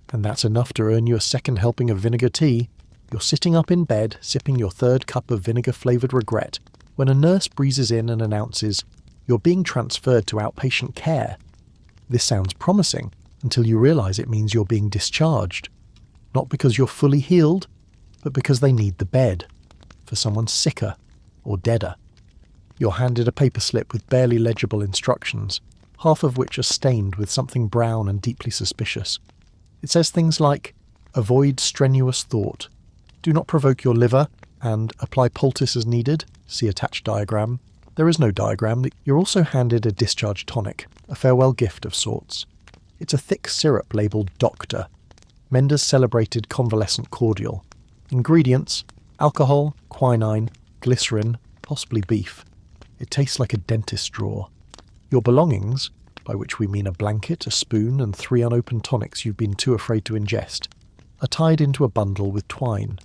And that's enough to earn you a second helping of vinegar tea. You're sitting up in bed, sipping your third cup of vinegar-flavoured regret, when a nurse breezes in and announces, "You're being transferred to outpatient care." This sounds promising, until you realise it means you're being discharged. Not because you're fully healed, but because they need the bed. For someone sicker or deader. You're handed a paper slip with barely legible instructions, half of which are stained with something brown and deeply suspicious. It says things like, "Avoid strenuous thought," "Do not provoke your liver," and "Apply poultice as needed," see attached diagram. There is no diagram. You're also handed a discharge tonic, a farewell gift of sorts. It's a thick syrup labelled Doctor, Mender's celebrated convalescent cordial. Ingredients: alcohol, quinine, glycerin, possibly beef. It tastes like a dentist's drawer. Your belongings, by which we mean a blanket, a spoon, and 3 unopened tonics you've been too afraid to ingest, are tied into a bundle with twine.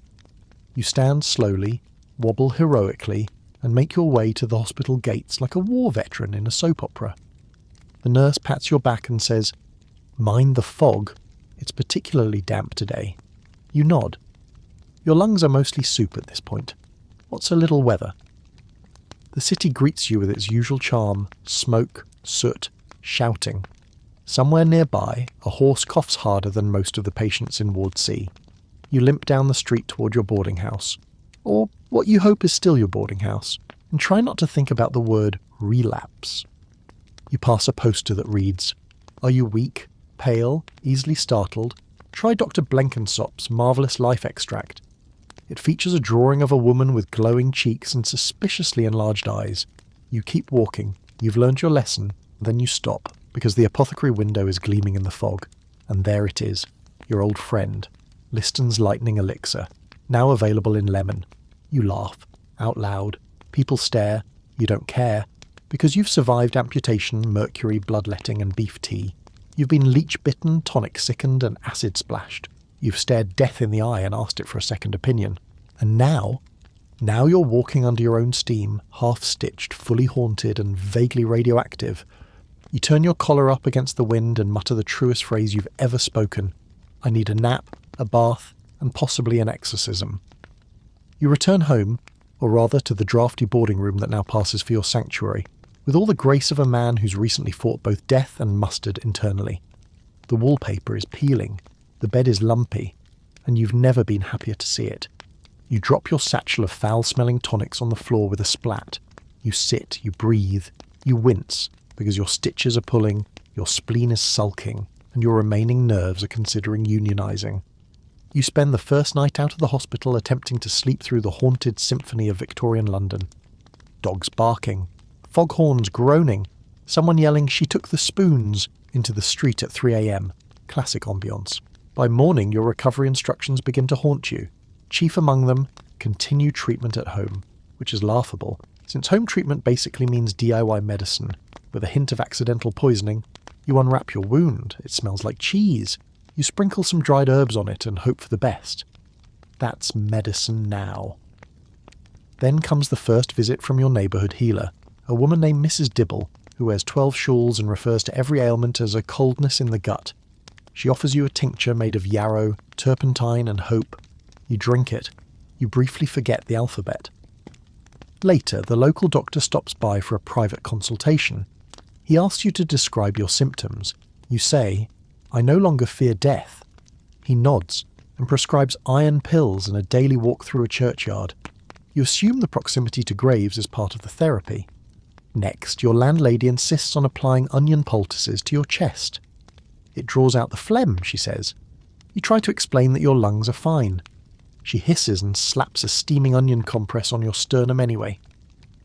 You stand slowly, wobble heroically, and make your way to the hospital gates like a war veteran in a soap opera. The nurse pats your back and says, "Mind the fog. It's particularly damp today." You nod. Your lungs are mostly soup at this point. What's a little weather? The city greets you with its usual charm: smoke, soot, shouting. Somewhere nearby, a horse coughs harder than most of the patients in Ward C. You limp down the street toward your boarding house, or what you hope is still your boarding house, and try not to think about the word relapse. You pass a poster that reads, "Are you weak, pale, easily startled? Try Dr. Blenkensop's Marvellous Life Extract." It features a drawing of a woman with glowing cheeks and suspiciously enlarged eyes. You keep walking. You've learned your lesson. Then you stop, because the apothecary window is gleaming in the fog. And there it is, your old friend, Liston's Lightning Elixir, now available in lemon. You laugh, out loud. People stare. You don't care, because you've survived amputation, mercury, bloodletting, and beef tea. You've been leech-bitten, tonic-sickened, and acid-splashed. You've stared death in the eye and asked it for a second opinion. And now you're walking under your own steam, half-stitched, fully haunted, and vaguely radioactive. You turn your collar up against the wind and mutter the truest phrase you've ever spoken. "I need a nap, a bath, and possibly an exorcism." You return home, or rather to the drafty boarding room that now passes for your sanctuary, with all the grace of a man who's recently fought both death and mustard internally. The wallpaper is peeling, the bed is lumpy, and you've never been happier to see it. You drop your satchel of foul-smelling tonics on the floor with a splat. You sit, you breathe, you wince, because your stitches are pulling, your spleen is sulking, and your remaining nerves are considering unionizing. You spend the first night out of the hospital attempting to sleep through the haunted symphony of Victorian London. Dogs barking, foghorns groaning, someone yelling "she took the spoons" into the street at 3 a.m. Classic ambience. By morning, your recovery instructions begin to haunt you. Chief among them, continue treatment at home, which is laughable, since home treatment basically means DIY medicine. With a hint of accidental poisoning, you unwrap your wound. It smells like cheese. You sprinkle some dried herbs on it and hope for the best. That's medicine now. Then comes the first visit from your neighbourhood healer, a woman named Mrs. Dibble, who wears 12 shawls and refers to every ailment as a coldness in the gut. She offers you a tincture made of yarrow, turpentine, and hope. You drink it. You briefly forget the alphabet. Later, the local doctor stops by for a private consultation. He asks you to describe your symptoms. You say, "I no longer fear death." He nods and prescribes iron pills and a daily walk through a churchyard. You assume the proximity to graves is part of the therapy. Next, your landlady insists on applying onion poultices to your chest. "It draws out the phlegm," she says. You try to explain that your lungs are fine. She hisses and slaps a steaming onion compress on your sternum anyway.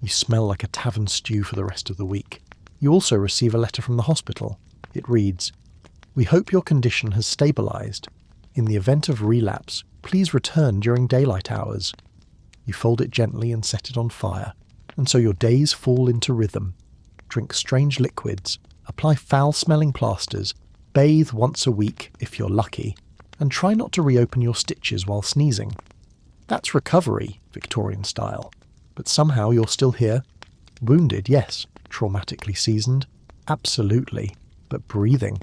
You smell like a tavern stew for the rest of the week. You also receive a letter from the hospital. It reads, "We hope your condition has stabilised. In the event of relapse, please return during daylight hours." You fold it gently and set it on fire, and so your days fall into rhythm. Drink strange liquids, apply foul-smelling plasters, bathe once a week if you're lucky, and try not to reopen your stitches while sneezing. That's recovery, Victorian style. But somehow you're still here. Wounded, yes. Traumatically seasoned, absolutely. But breathing.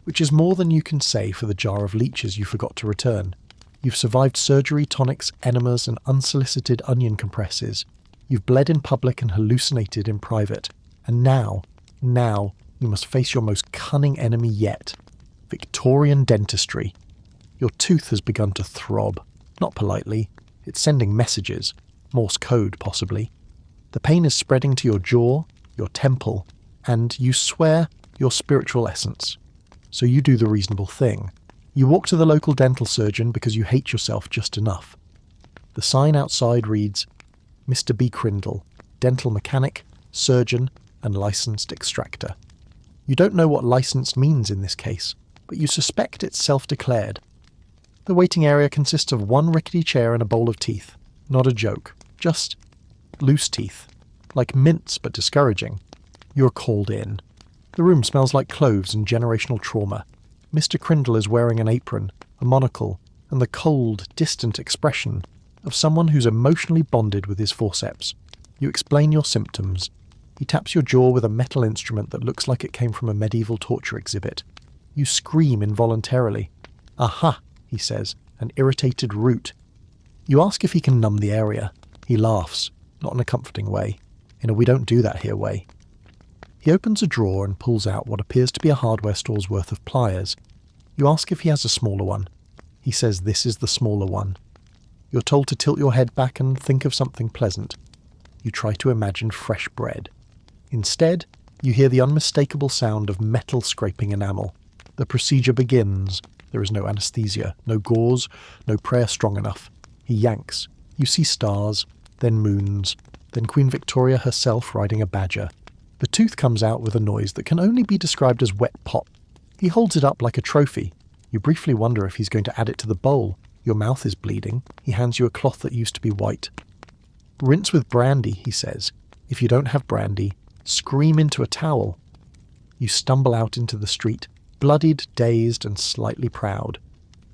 Which is more than you can say for the jar of leeches you forgot to return. You've survived surgery, tonics, enemas, and unsolicited onion compresses. You've bled in public and hallucinated in private. And now, you must face your most cunning enemy yet. Victorian dentistry. Your tooth has begun to throb. Not politely. It's sending messages. Morse code, possibly. The pain is spreading to your jaw, your temple, and, you swear, your spiritual essence. So you do the reasonable thing. You walk to the local dental surgeon because you hate yourself just enough. The sign outside reads, Mr. B. Crindle, dental mechanic, surgeon, and licensed extractor. You don't know what licensed means in this case, but you suspect it's self-declared. The waiting area consists of one rickety chair and a bowl of teeth. Not a joke. Just loose teeth. Like mints, but discouraging. You're called in. The room smells like cloves and generational trauma. Mr. Crindle is wearing an apron, a monocle, and the cold, distant expression of someone who's emotionally bonded with his forceps. You explain your symptoms. He taps your jaw with a metal instrument that looks like it came from a medieval torture exhibit. You scream involuntarily. Aha, he says, an irritated root. You ask if he can numb the area. He laughs, not in a comforting way, in a we don't do that here way. He opens a drawer and pulls out what appears to be a hardware store's worth of pliers. You ask if he has a smaller one. He says this is the smaller one. You're told to tilt your head back and think of something pleasant. You try to imagine fresh bread. Instead, you hear the unmistakable sound of metal scraping enamel. The procedure begins. There is no anesthesia, no gauze, no prayer strong enough. He yanks. You see stars, then moons, then Queen Victoria herself riding a badger. The tooth comes out with a noise that can only be described as wet pop. He holds it up like a trophy. You briefly wonder if he's going to add it to the bowl. Your mouth is bleeding. He hands you a cloth that used to be white. Rinse with brandy, he says. If you don't have brandy, scream into a towel. You stumble out into the street, bloodied, dazed, and slightly proud.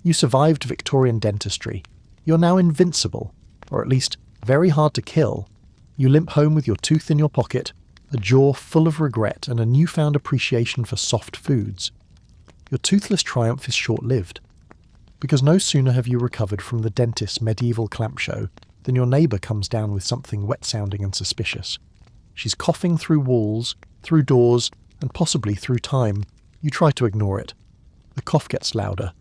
You survived Victorian dentistry. You're now invincible, or at least very hard to kill. You limp home with your tooth in your pocket, a jaw full of regret and a newfound appreciation for soft foods. Your toothless triumph is short-lived, because no sooner have you recovered from the dentist's medieval clamp show than your neighbour comes down with something wet-sounding and suspicious. She's coughing through walls, through doors, and possibly through time. You try to ignore it. The cough gets louder.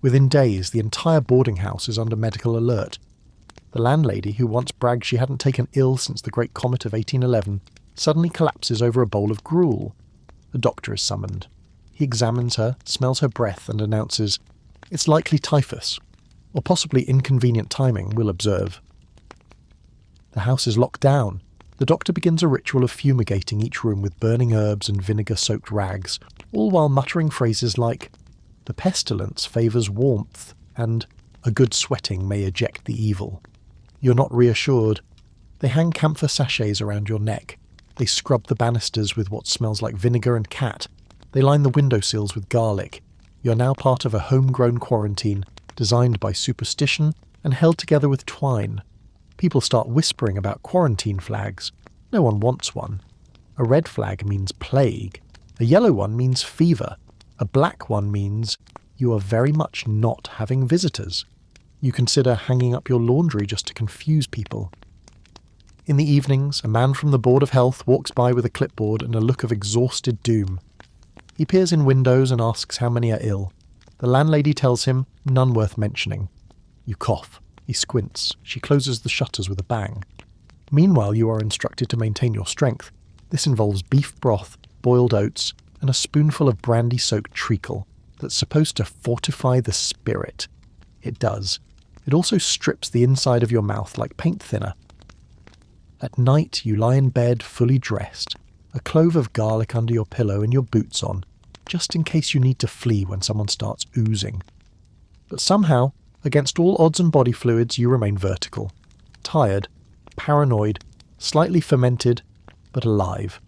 Within days, the entire boarding house is under medical alert. The landlady, who once bragged she hadn't taken ill since the Great Comet of 1811, suddenly collapses over a bowl of gruel. A doctor is summoned. He examines her, smells her breath, and announces, "It's likely typhus, or possibly inconvenient timing, we'll observe." The house is locked down. The doctor begins a ritual of fumigating each room with burning herbs and vinegar-soaked rags, all while muttering phrases like, "The pestilence favours warmth," and "A good sweating may eject the evil." You're not reassured. They hang camphor sachets around your neck. They scrub the banisters with what smells like vinegar and cat. They line the windowsills with garlic. You're now part of a homegrown quarantine, designed by superstition and held together with twine. People start whispering about quarantine flags. No one wants one. A red flag means plague. A yellow one means fever. A black one means you are very much not having visitors. You consider hanging up your laundry just to confuse people. In the evenings, a man from the Board of Health walks by with a clipboard and a look of exhausted doom. He peers in windows and asks how many are ill. The landlady tells him none worth mentioning. You cough. He squints. She closes the shutters with a bang. Meanwhile, you are instructed to maintain your strength. This involves beef broth, boiled oats, and a spoonful of brandy-soaked treacle that's supposed to fortify the spirit. It does. It also strips the inside of your mouth like paint thinner. At night, you lie in bed fully dressed, a clove of garlic under your pillow and your boots on, just in case you need to flee when someone starts oozing. But somehow, against all odds and body fluids, you remain vertical. Tired, paranoid, slightly fermented, but alive.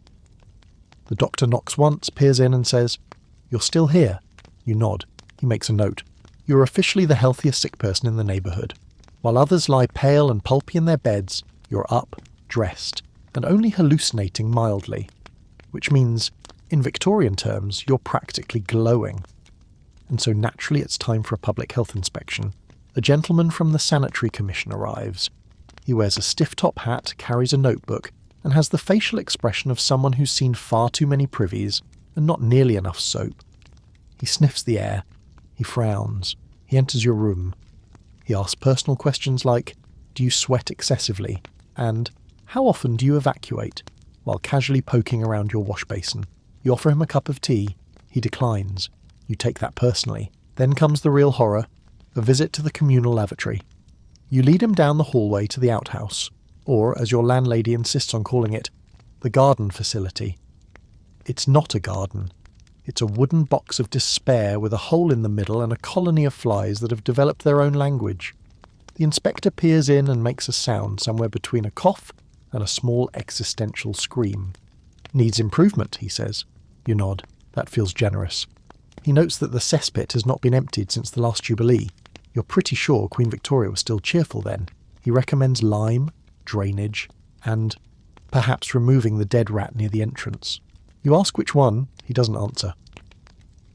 The doctor knocks once, peers in and says, "You're still here." You nod. He makes a note. You're officially the healthiest sick person in the neighbourhood. While others lie pale and pulpy in their beds, you're up, dressed, and only hallucinating mildly. Which means, in Victorian terms, you're practically glowing. And so naturally it's time for a public health inspection. A gentleman from the Sanitary Commission arrives. He wears a stiff top hat, carries a notebook, and has the facial expression of someone who's seen far too many privies and not nearly enough soap. He sniffs the air. He frowns. He enters your room. He asks personal questions like, "Do you sweat excessively?" and "How often do you evacuate?" while casually poking around your wash basin. You offer him a cup of tea. He declines. You take that personally. Then comes the real horror, a visit to the communal lavatory. You lead him down the hallway to the outhouse, or, as your landlady insists on calling it, the garden facility. It's not a garden. It's a wooden box of despair with a hole in the middle and a colony of flies that have developed their own language. The inspector peers in and makes a sound somewhere between a cough and a small existential scream. Needs improvement, he says. You nod. That feels generous. He notes that the cesspit has not been emptied since the last Jubilee. You're pretty sure Queen Victoria was still cheerful then. He recommends lime, drainage, and perhaps removing the dead rat near the entrance. You ask which one, he doesn't answer.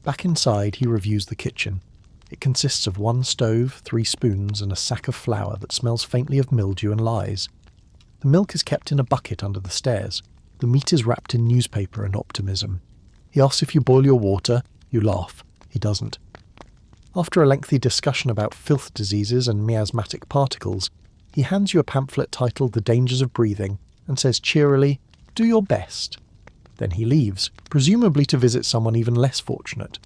Back inside, he reviews the kitchen. It consists of one stove, 3 spoons, and a sack of flour that smells faintly of mildew and lies. The milk is kept in a bucket under the stairs. The meat is wrapped in newspaper and optimism. He asks if you boil your water. You laugh. He doesn't. After a lengthy discussion about filth diseases and miasmatic particles, he hands you a pamphlet titled The Dangers of Breathing and says cheerily, "Do your best." Then he leaves, presumably to visit someone even less fortunate.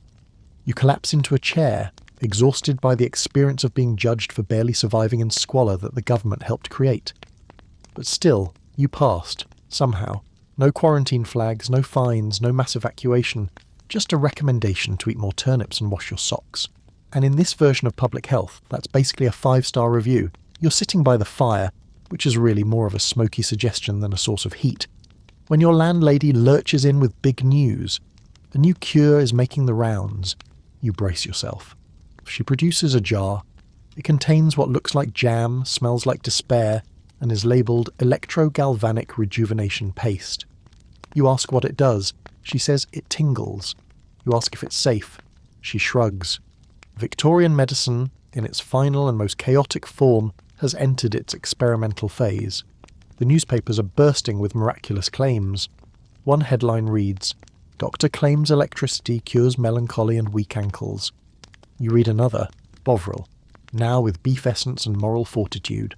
You collapse into a chair, exhausted by the experience of being judged for barely surviving in squalor that the government helped create. But still, you passed, somehow. No quarantine flags, no fines, no mass evacuation, just a recommendation to eat more turnips and wash your socks. And in this version of public health, that's basically a 5-star review. You're sitting by the fire, which is really more of a smoky suggestion than a source of heat, when your landlady lurches in with big news. A new cure is making the rounds. You brace yourself. She produces a jar. It contains what looks like jam, smells like despair, and is labelled electrogalvanic rejuvenation paste. You ask what it does. She says it tingles. You ask if it's safe. She shrugs. Victorian medicine, in its final and most chaotic form, has entered its experimental phase. The newspapers are bursting with miraculous claims. One headline reads, "Doctor claims electricity cures melancholy and weak ankles." You read another, Bovril, now with beef essence and moral fortitude.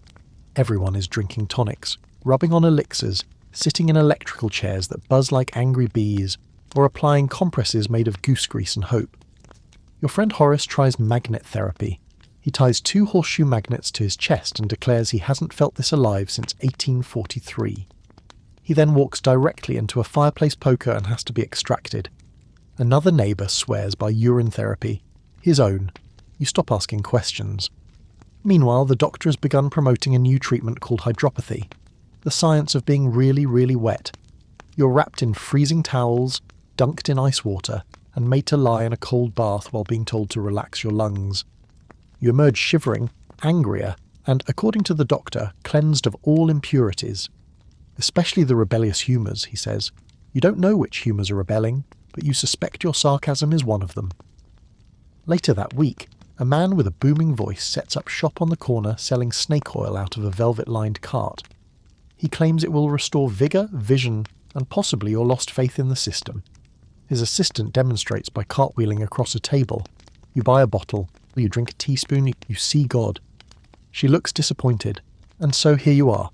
Everyone is drinking tonics, rubbing on elixirs, sitting in electrical chairs that buzz like angry bees, or applying compresses made of goose grease and hope. Your friend Horace tries magnet therapy. He ties 2 horseshoe magnets to his chest and declares he hasn't felt this alive since 1843. He then walks directly into a fireplace poker and has to be extracted. Another neighbour swears by urine therapy. His own. You stop asking questions. Meanwhile, the doctor has begun promoting a new treatment called hydropathy. The science of being really, really wet. You're wrapped in freezing towels, dunked in ice water, and made to lie in a cold bath while being told to relax your lungs. You emerge shivering, angrier, and, according to the doctor, cleansed of all impurities. Especially the rebellious humours, he says. You don't know which humours are rebelling, but you suspect your sarcasm is one of them. Later that week, a man with a booming voice sets up shop on the corner selling snake oil out of a velvet-lined cart. He claims it will restore vigour, vision, and possibly your lost faith in the system. His assistant demonstrates by cartwheeling across a table. You buy a bottle, you drink a teaspoon, you see God. She looks disappointed, and so here you are.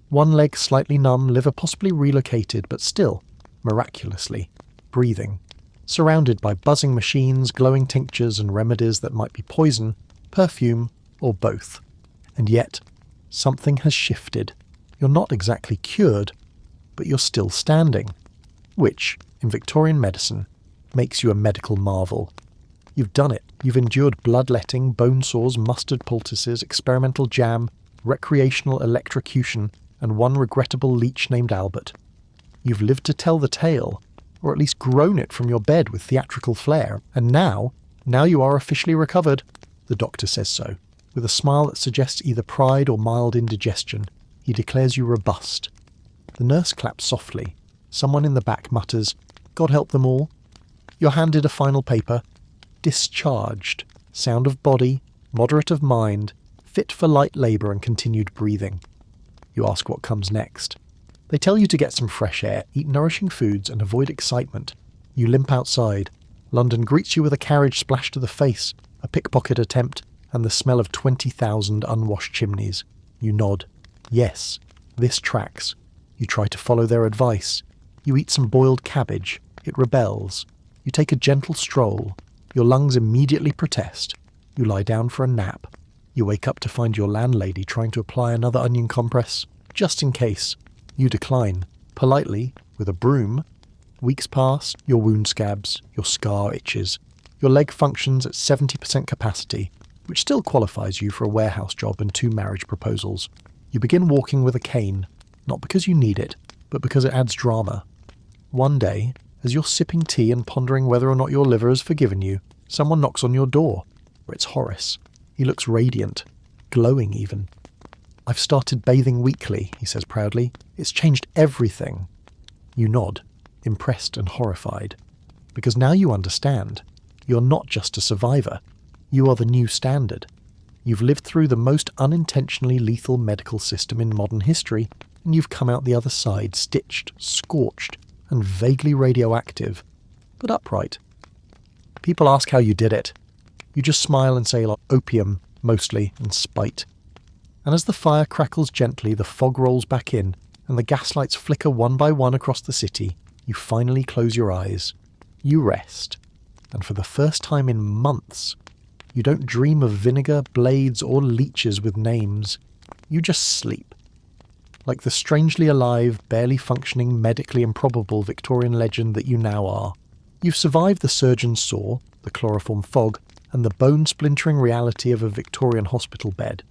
One leg slightly numb, liver possibly relocated, but still, miraculously, breathing. Surrounded by buzzing machines, glowing tinctures and remedies that might be poison, perfume, or both. And yet, something has shifted. You're not exactly cured, but you're still standing. Which, in Victorian medicine, makes you a medical marvel. You've done it. You've endured bloodletting, bone sores, mustard poultices, experimental jam, recreational electrocution, and one regrettable leech named Albert. You've lived to tell the tale, or at least grown it from your bed with theatrical flair, and now you are officially recovered. The doctor says so, with a smile that suggests either pride or mild indigestion. He declares you robust. The nurse claps softly. Someone in the back mutters, "God help them all." You're handed a final paper. Discharged. Sound of body, moderate of mind, fit for light labour and continued breathing. You ask what comes next. They tell you to get some fresh air, eat nourishing foods and avoid excitement. You limp outside. London greets you with a carriage splashed to the face, a pickpocket attempt, and the smell of 20,000 unwashed chimneys. You nod. Yes, this tracks. You try to follow their advice. You eat some boiled cabbage. It rebels. You take a gentle stroll. Your lungs immediately protest. You lie down for a nap. You wake up to find your landlady trying to apply another onion compress, just in case. You decline, politely, with a broom. Weeks pass, your wound scabs, your scar itches. Your leg functions at 70% capacity, which still qualifies you for a warehouse job and 2 marriage proposals. You begin walking with a cane, not because you need it, but because it adds drama. One day, as you're sipping tea and pondering whether or not your liver has forgiven you, someone knocks on your door. It's Horace. He looks radiant, glowing even. "I've started bathing weekly," he says proudly. "It's changed everything." You nod, impressed and horrified, because now you understand. You're not just a survivor. You are the new standard. You've lived through the most unintentionally lethal medical system in modern history, and you've come out the other side stitched, scorched, and vaguely radioactive, but upright. People ask how you did it. You just smile and say opium, mostly, and spite. And as the fire crackles gently, the fog rolls back in, and the gaslights flicker one by one across the city, you finally close your eyes. You rest. And for the first time in months, you don't dream of vinegar, blades, or leeches with names. You just sleep. Like the strangely alive, barely functioning, medically improbable Victorian legend that you now are. You've survived the surgeon's saw, the chloroform fog, and the bone-splintering reality of a Victorian hospital bed.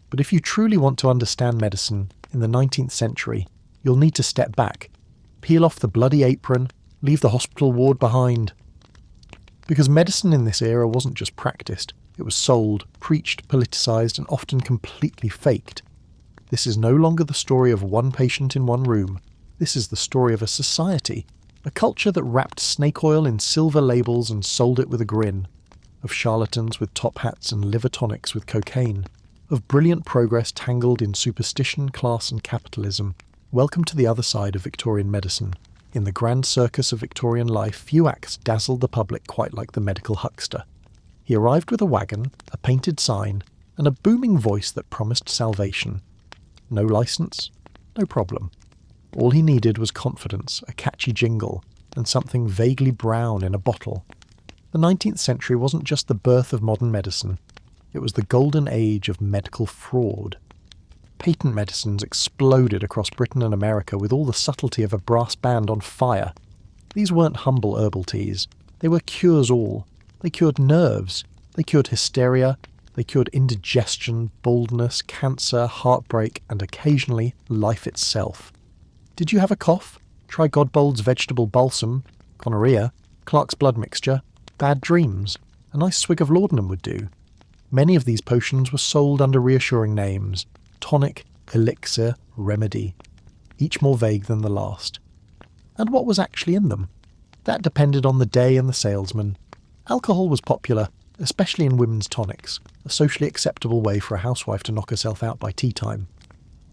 But if you truly want to understand medicine in the 19th century, you'll need to step back, peel off the bloody apron, leave the hospital ward behind. Because medicine in this era wasn't just practiced, it was sold, preached, politicised, and often completely faked. This is no longer the story of one patient in one room. This is the story of a society, a culture that wrapped snake oil in silver labels and sold it with a grin, of charlatans with top hats and liver tonics with cocaine, of brilliant progress tangled in superstition, class and capitalism. Welcome to the other side of Victorian medicine. In the grand circus of Victorian life, few acts dazzled the public quite like the medical huckster. He arrived with a wagon, a painted sign, and a booming voice that promised salvation. No license, no problem. All he needed was confidence, a catchy jingle, and something vaguely brown in a bottle. The 19th century wasn't just the birth of modern medicine. It was the golden age of medical fraud. Patent medicines exploded across Britain and America with all the subtlety of a brass band on fire. These weren't humble herbal teas. They were cures-all. They cured nerves. They cured hysteria. They cured indigestion, baldness, cancer, heartbreak, and occasionally life itself. Did you have a cough? Try Godbold's vegetable balsam, gonorrhea, Clark's blood mixture, bad dreams. A nice swig of laudanum would do. Many of these potions were sold under reassuring names: tonic, elixir, remedy, each more vague than the last. And what was actually in them? That depended on the day and the salesman. Alcohol was popular, especially in women's tonics, a socially acceptable way for a housewife to knock herself out by tea time.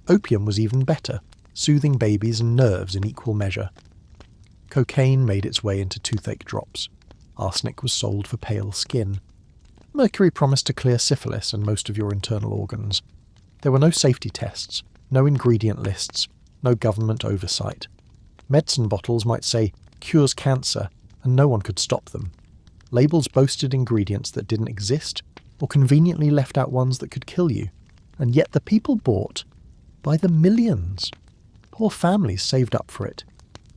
Opium was even better, soothing babies and nerves in equal measure. Cocaine made its way into toothache drops. Arsenic was sold for pale skin. Mercury promised to clear syphilis and most of your internal organs. There were no safety tests, no ingredient lists, no government oversight. Medicine bottles might say, "cures cancer," and no one could stop them. Labels boasted ingredients that didn't exist, or conveniently left out ones that could kill you. And yet the people bought by the millions. Poor families saved up for it.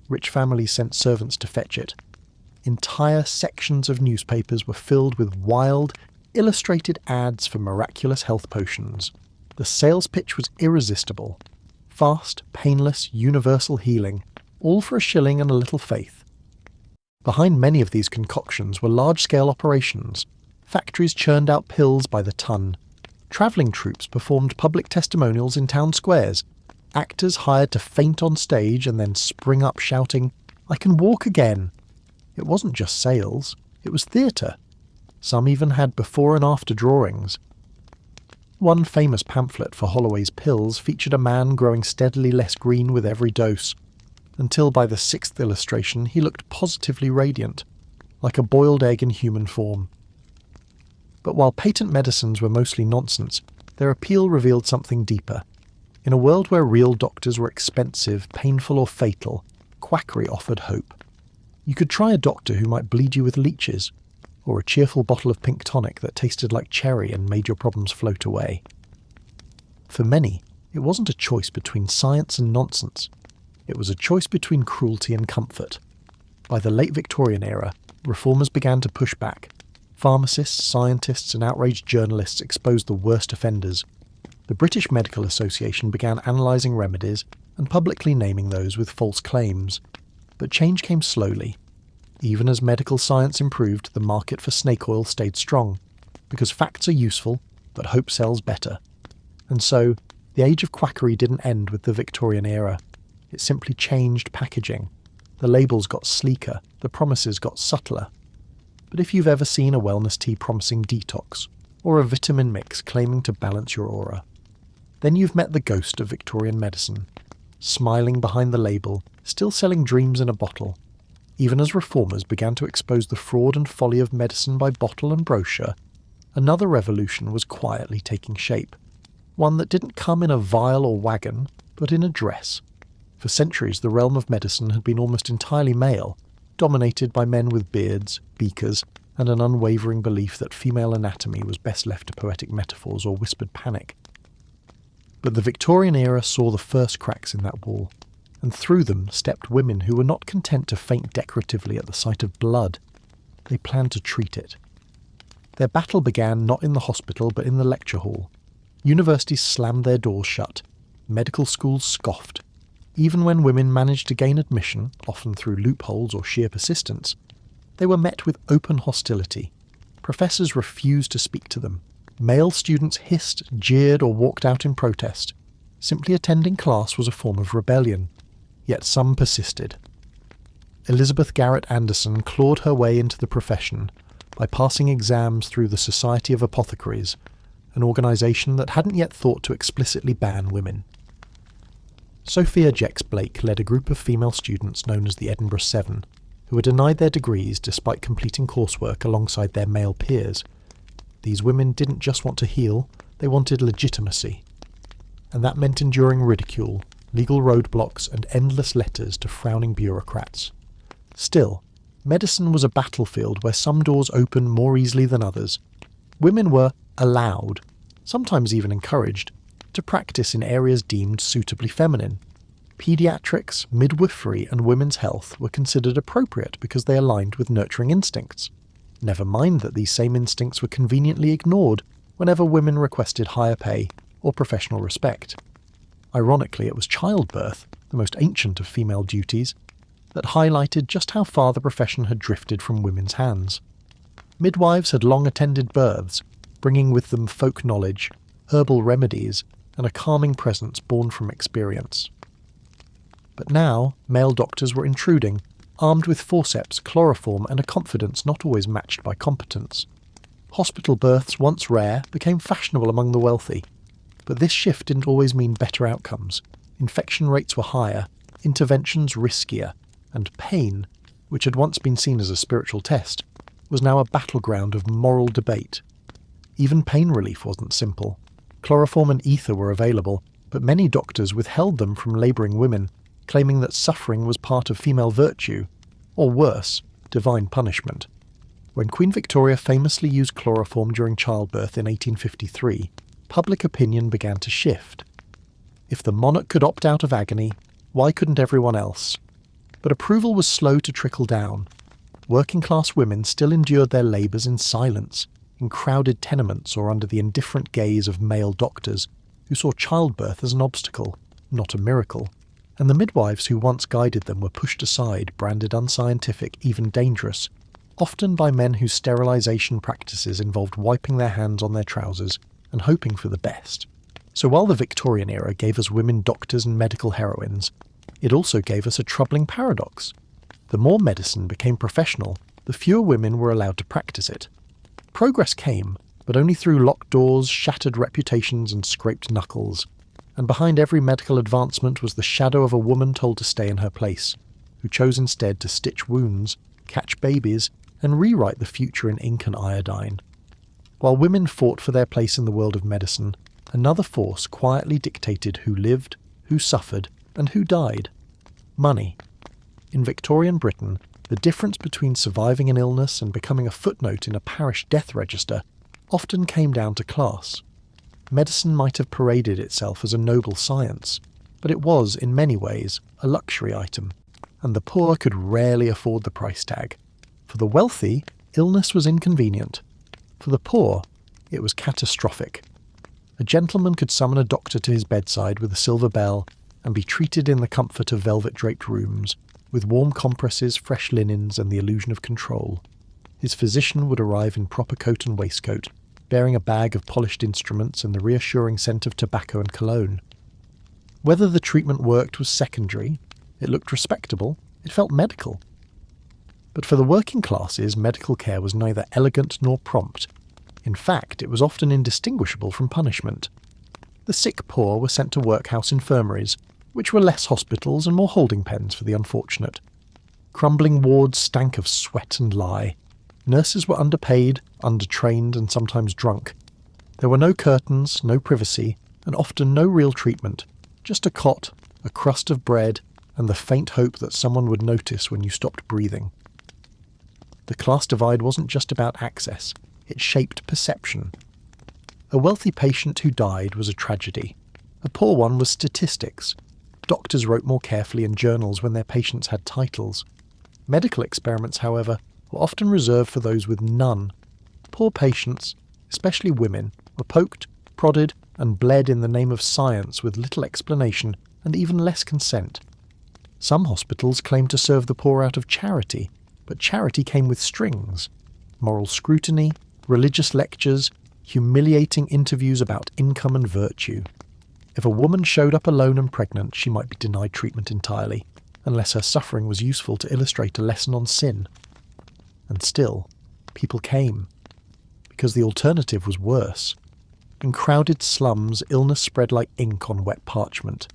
Rich families sent servants to fetch it. Entire sections of newspapers were filled with wild, illustrated ads for miraculous health potions. The sales pitch was irresistible. Fast, painless, universal healing, all for a shilling and a little faith. Behind many of these concoctions were large-scale operations. Factories churned out pills by the ton. Travelling troupes performed public testimonials in town squares. Actors hired to faint on stage and then spring up shouting, "I can walk again." It wasn't just sales, it was theatre. Some even had before and after drawings. One famous pamphlet for Holloway's pills featured a man growing steadily less green with every dose, until by the 6th illustration he looked positively radiant, like a boiled egg in human form. But while patent medicines were mostly nonsense, their appeal revealed something deeper. In a world where real doctors were expensive, painful or fatal, quackery offered hope. You could try a doctor who might bleed you with leeches, or a cheerful bottle of pink tonic that tasted like cherry and made your problems float away. For many, it wasn't a choice between science and nonsense. It was a choice between cruelty and comfort. By the late Victorian era, reformers began to push back. Pharmacists, scientists, and outraged journalists exposed the worst offenders. The British Medical Association began analysing remedies and publicly naming those with false claims. But change came slowly. Even as medical science improved, the market for snake oil stayed strong, because facts are useful, but hope sells better. And so, the age of quackery didn't end with the Victorian era. It simply changed packaging. The labels got sleeker, the promises got subtler. But if you've ever seen a wellness tea promising detox, or a vitamin mix claiming to balance your aura, then you've met the ghost of Victorian medicine, smiling behind the label, still selling dreams in a bottle. Even as reformers began to expose the fraud and folly of medicine by bottle and brochure, another revolution was quietly taking shape. One that didn't come in a vial or wagon, but in a dress. For centuries, the realm of medicine had been almost entirely male, dominated by men with beards, beakers, and an unwavering belief that female anatomy was best left to poetic metaphors or whispered panic. But the Victorian era saw the first cracks in that wall, and through them stepped women who were not content to faint decoratively at the sight of blood. They planned to treat it. Their battle began not in the hospital but in the lecture hall. Universities slammed their doors shut. Medical schools scoffed. Even when women managed to gain admission, often through loopholes or sheer persistence, they were met with open hostility. Professors refused to speak to them. Male students hissed, jeered, or walked out in protest. Simply attending class was a form of rebellion. Yet some persisted. Elizabeth Garrett Anderson clawed her way into the profession by passing exams through the Society of Apothecaries, an organisation that hadn't yet thought to explicitly ban women. Sophia Jex-Blake led a group of female students known as the Edinburgh Seven, who were denied their degrees despite completing coursework alongside their male peers. These women didn't just want to heal, they wanted legitimacy. And that meant enduring ridicule, legal roadblocks, and endless letters to frowning bureaucrats. Still, medicine was a battlefield where some doors opened more easily than others. Women were allowed, sometimes even encouraged, to practice in areas deemed suitably feminine. Pediatrics, midwifery, and women's health were considered appropriate because they aligned with nurturing instincts. Never mind that these same instincts were conveniently ignored whenever women requested higher pay or professional respect. Ironically, it was childbirth, the most ancient of female duties, that highlighted just how far the profession had drifted from women's hands. Midwives had long attended births, bringing with them folk knowledge, herbal remedies, and a calming presence born from experience. But now, male doctors were intruding, armed with forceps, chloroform, and a confidence not always matched by competence. Hospital births, once rare, became fashionable among the wealthy. But this shift didn't always mean better outcomes. Infection rates were higher, interventions riskier, and pain, which had once been seen as a spiritual test, was now a battleground of moral debate. Even pain relief wasn't simple. Chloroform and ether were available, but many doctors withheld them from labouring women, claiming that suffering was part of female virtue, or worse, divine punishment. When Queen Victoria famously used chloroform during childbirth in 1853, public opinion began to shift. If the monarch could opt out of agony, why couldn't everyone else? But approval was slow to trickle down. Working-class women still endured their labours in silence, in crowded tenements or under the indifferent gaze of male doctors, who saw childbirth as an obstacle, not a miracle. And the midwives who once guided them were pushed aside, branded unscientific, even dangerous, often by men whose sterilisation practices involved wiping their hands on their trousers and hoping for the best. So while the Victorian era gave us women doctors and medical heroines, it also gave us a troubling paradox. The more medicine became professional, the fewer women were allowed to practice it. Progress came, but only through locked doors, shattered reputations, and scraped knuckles. And behind every medical advancement was the shadow of a woman told to stay in her place, who chose instead to stitch wounds, catch babies, and rewrite the future in ink and iodine. While women fought for their place in the world of medicine, another force quietly dictated who lived, who suffered, and who died. Money. In Victorian Britain, the difference between surviving an illness and becoming a footnote in a parish death register often came down to class. Medicine might have paraded itself as a noble science, but it was, in many ways, a luxury item. and the poor could rarely afford the price tag. For the wealthy, illness was inconvenient. For the poor, it was catastrophic. A gentleman could summon a doctor to his bedside with a silver bell and be treated in the comfort of velvet-draped rooms, with warm compresses, fresh linens, and the illusion of control. His physician would arrive in proper coat and waistcoat, bearing a bag of polished instruments and the reassuring scent of tobacco and cologne. Whether the treatment worked was secondary. It looked respectable. It felt medical. But for the working classes, medical care was neither elegant nor prompt. In fact, it was often indistinguishable from punishment. The sick poor were sent to workhouse infirmaries, which were less hospitals and more holding pens for the unfortunate. Crumbling wards stank of sweat and lie. Nurses were underpaid, undertrained, and sometimes drunk. There were no curtains, no privacy, and often no real treatment, just a cot, a crust of bread, and the faint hope that someone would notice when you stopped breathing. The class divide wasn't just about access, it shaped perception. A wealthy patient who died was a tragedy. A poor one was statistics. Doctors wrote more carefully in journals when their patients had titles. Medical experiments, however, were often reserved for those with none. Poor patients, especially women, were poked, prodded, and bled in the name of science with little explanation and even less consent. Some hospitals claimed to serve the poor out of charity, but charity came with strings. Moral scrutiny, religious lectures, humiliating interviews about income and virtue. If a woman showed up alone and pregnant, she might be denied treatment entirely, unless her suffering was useful to illustrate a lesson on sin. And still, people came, because the alternative was worse. In crowded slums, illness spread like ink on wet parchment.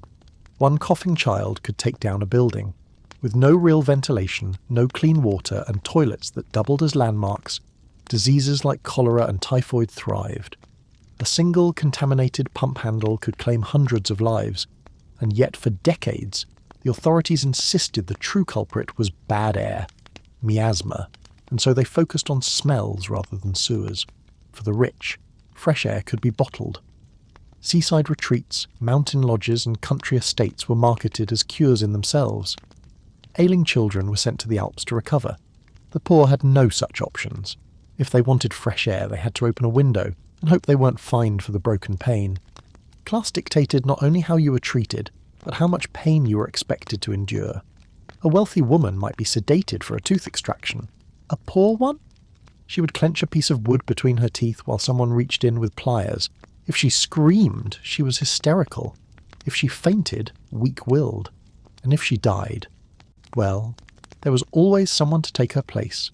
One coughing child could take down a building. With no real ventilation, no clean water, and toilets that doubled as landmarks, diseases like cholera and typhoid thrived. A single contaminated pump handle could claim hundreds of lives, and yet for decades, the authorities insisted the true culprit was bad air, miasma, and so they focused on smells rather than sewers. For the rich, fresh air could be bottled. Seaside retreats, mountain lodges, and country estates were marketed as cures in themselves. Ailing children were sent to the Alps to recover. The poor had no such options. If they wanted fresh air, they had to open a window and hope they weren't fined for the broken pane. Class dictated not only how you were treated, but how much pain you were expected to endure. A wealthy woman might be sedated for a tooth extraction. A poor one? She would clench a piece of wood between her teeth while someone reached in with pliers. If she screamed, she was hysterical. If she fainted, weak-willed. And if she died, well, there was always someone to take her place.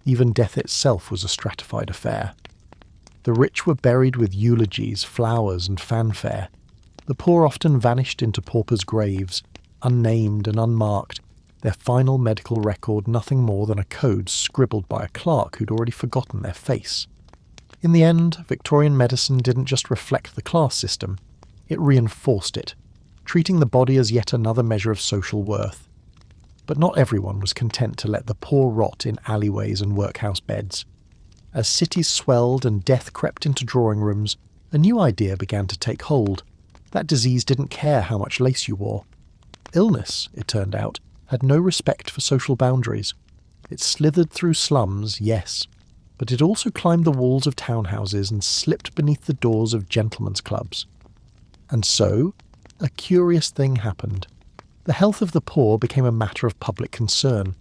Even death itself was a stratified affair. The rich were buried with eulogies, flowers, and fanfare. The poor often vanished into paupers' graves, unnamed and unmarked, their final medical record nothing more than a code scribbled by a clerk who'd already forgotten their face. In the end, Victorian medicine didn't just reflect the class system, it reinforced it, treating the body as yet another measure of social worth. But not everyone was content to let the poor rot in alleyways and workhouse beds. As cities swelled and death crept into drawing rooms, a new idea began to take hold. That disease didn't care how much lace you wore. Illness, it turned out, had no respect for social boundaries. It slithered through slums, yes, but it also climbed the walls of townhouses and slipped beneath the doors of gentlemen's clubs. And so, a curious thing happened. The health of the poor became a matter of public concern,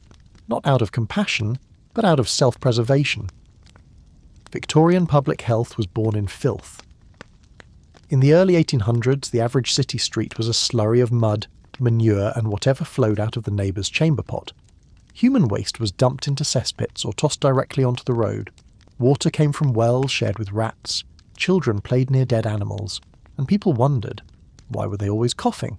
not out of compassion, but out of self-preservation. Victorian public health was born in filth. In the early 1800s, the average city street was a slurry of mud, manure, and whatever flowed out of the neighbour's chamber pot. Human waste was dumped into cesspits or tossed directly onto the road. Water came from wells shared with rats. Children played near dead animals. And people wondered, why were they always coughing?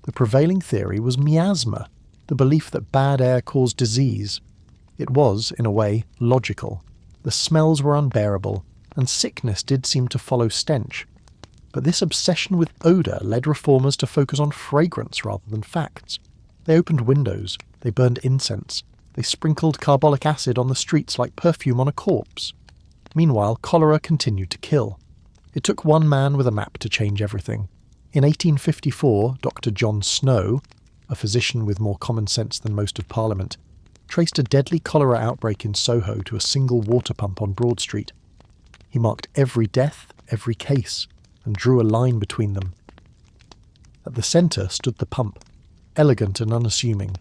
The prevailing theory was miasma, the belief that bad air caused disease. It was, in a way, logical. The smells were unbearable, and sickness did seem to follow stench. But this obsession with odour led reformers to focus on fragrance rather than facts. They opened windows, they burned incense, they sprinkled carbolic acid on the streets like perfume on a corpse. Meanwhile, cholera continued to kill. It took one man with a map to change everything. In 1854, Dr. John Snow, a physician with more common sense than most of Parliament, traced a deadly cholera outbreak in Soho to a single water pump on Broad Street. He marked every death, every case, and drew a line between them. At the centre stood the pump, elegant and unassuming.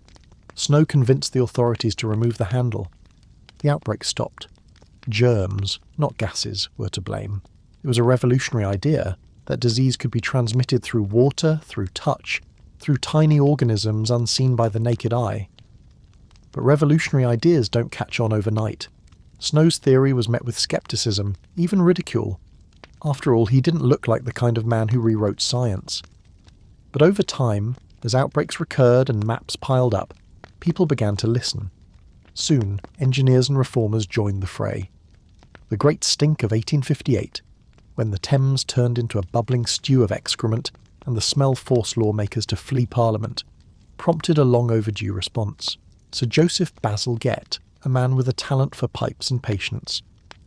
Snow convinced the authorities to remove the handle. The outbreak stopped. Germs, not gases, were to blame. It was a revolutionary idea that disease could be transmitted through water, through touch, through tiny organisms unseen by the naked eye. But revolutionary ideas don't catch on overnight. Snow's theory was met with scepticism, even ridicule. After all, he didn't look like the kind of man who rewrote science. But over time, as outbreaks recurred and maps piled up, people began to listen. Soon, engineers and reformers joined the fray. The Great Stink of 1858, when the Thames turned into a bubbling stew of excrement and the smell forced lawmakers to flee Parliament, prompted a long overdue response. Sir Joseph Basil Gett, a man with a talent for pipes and patience,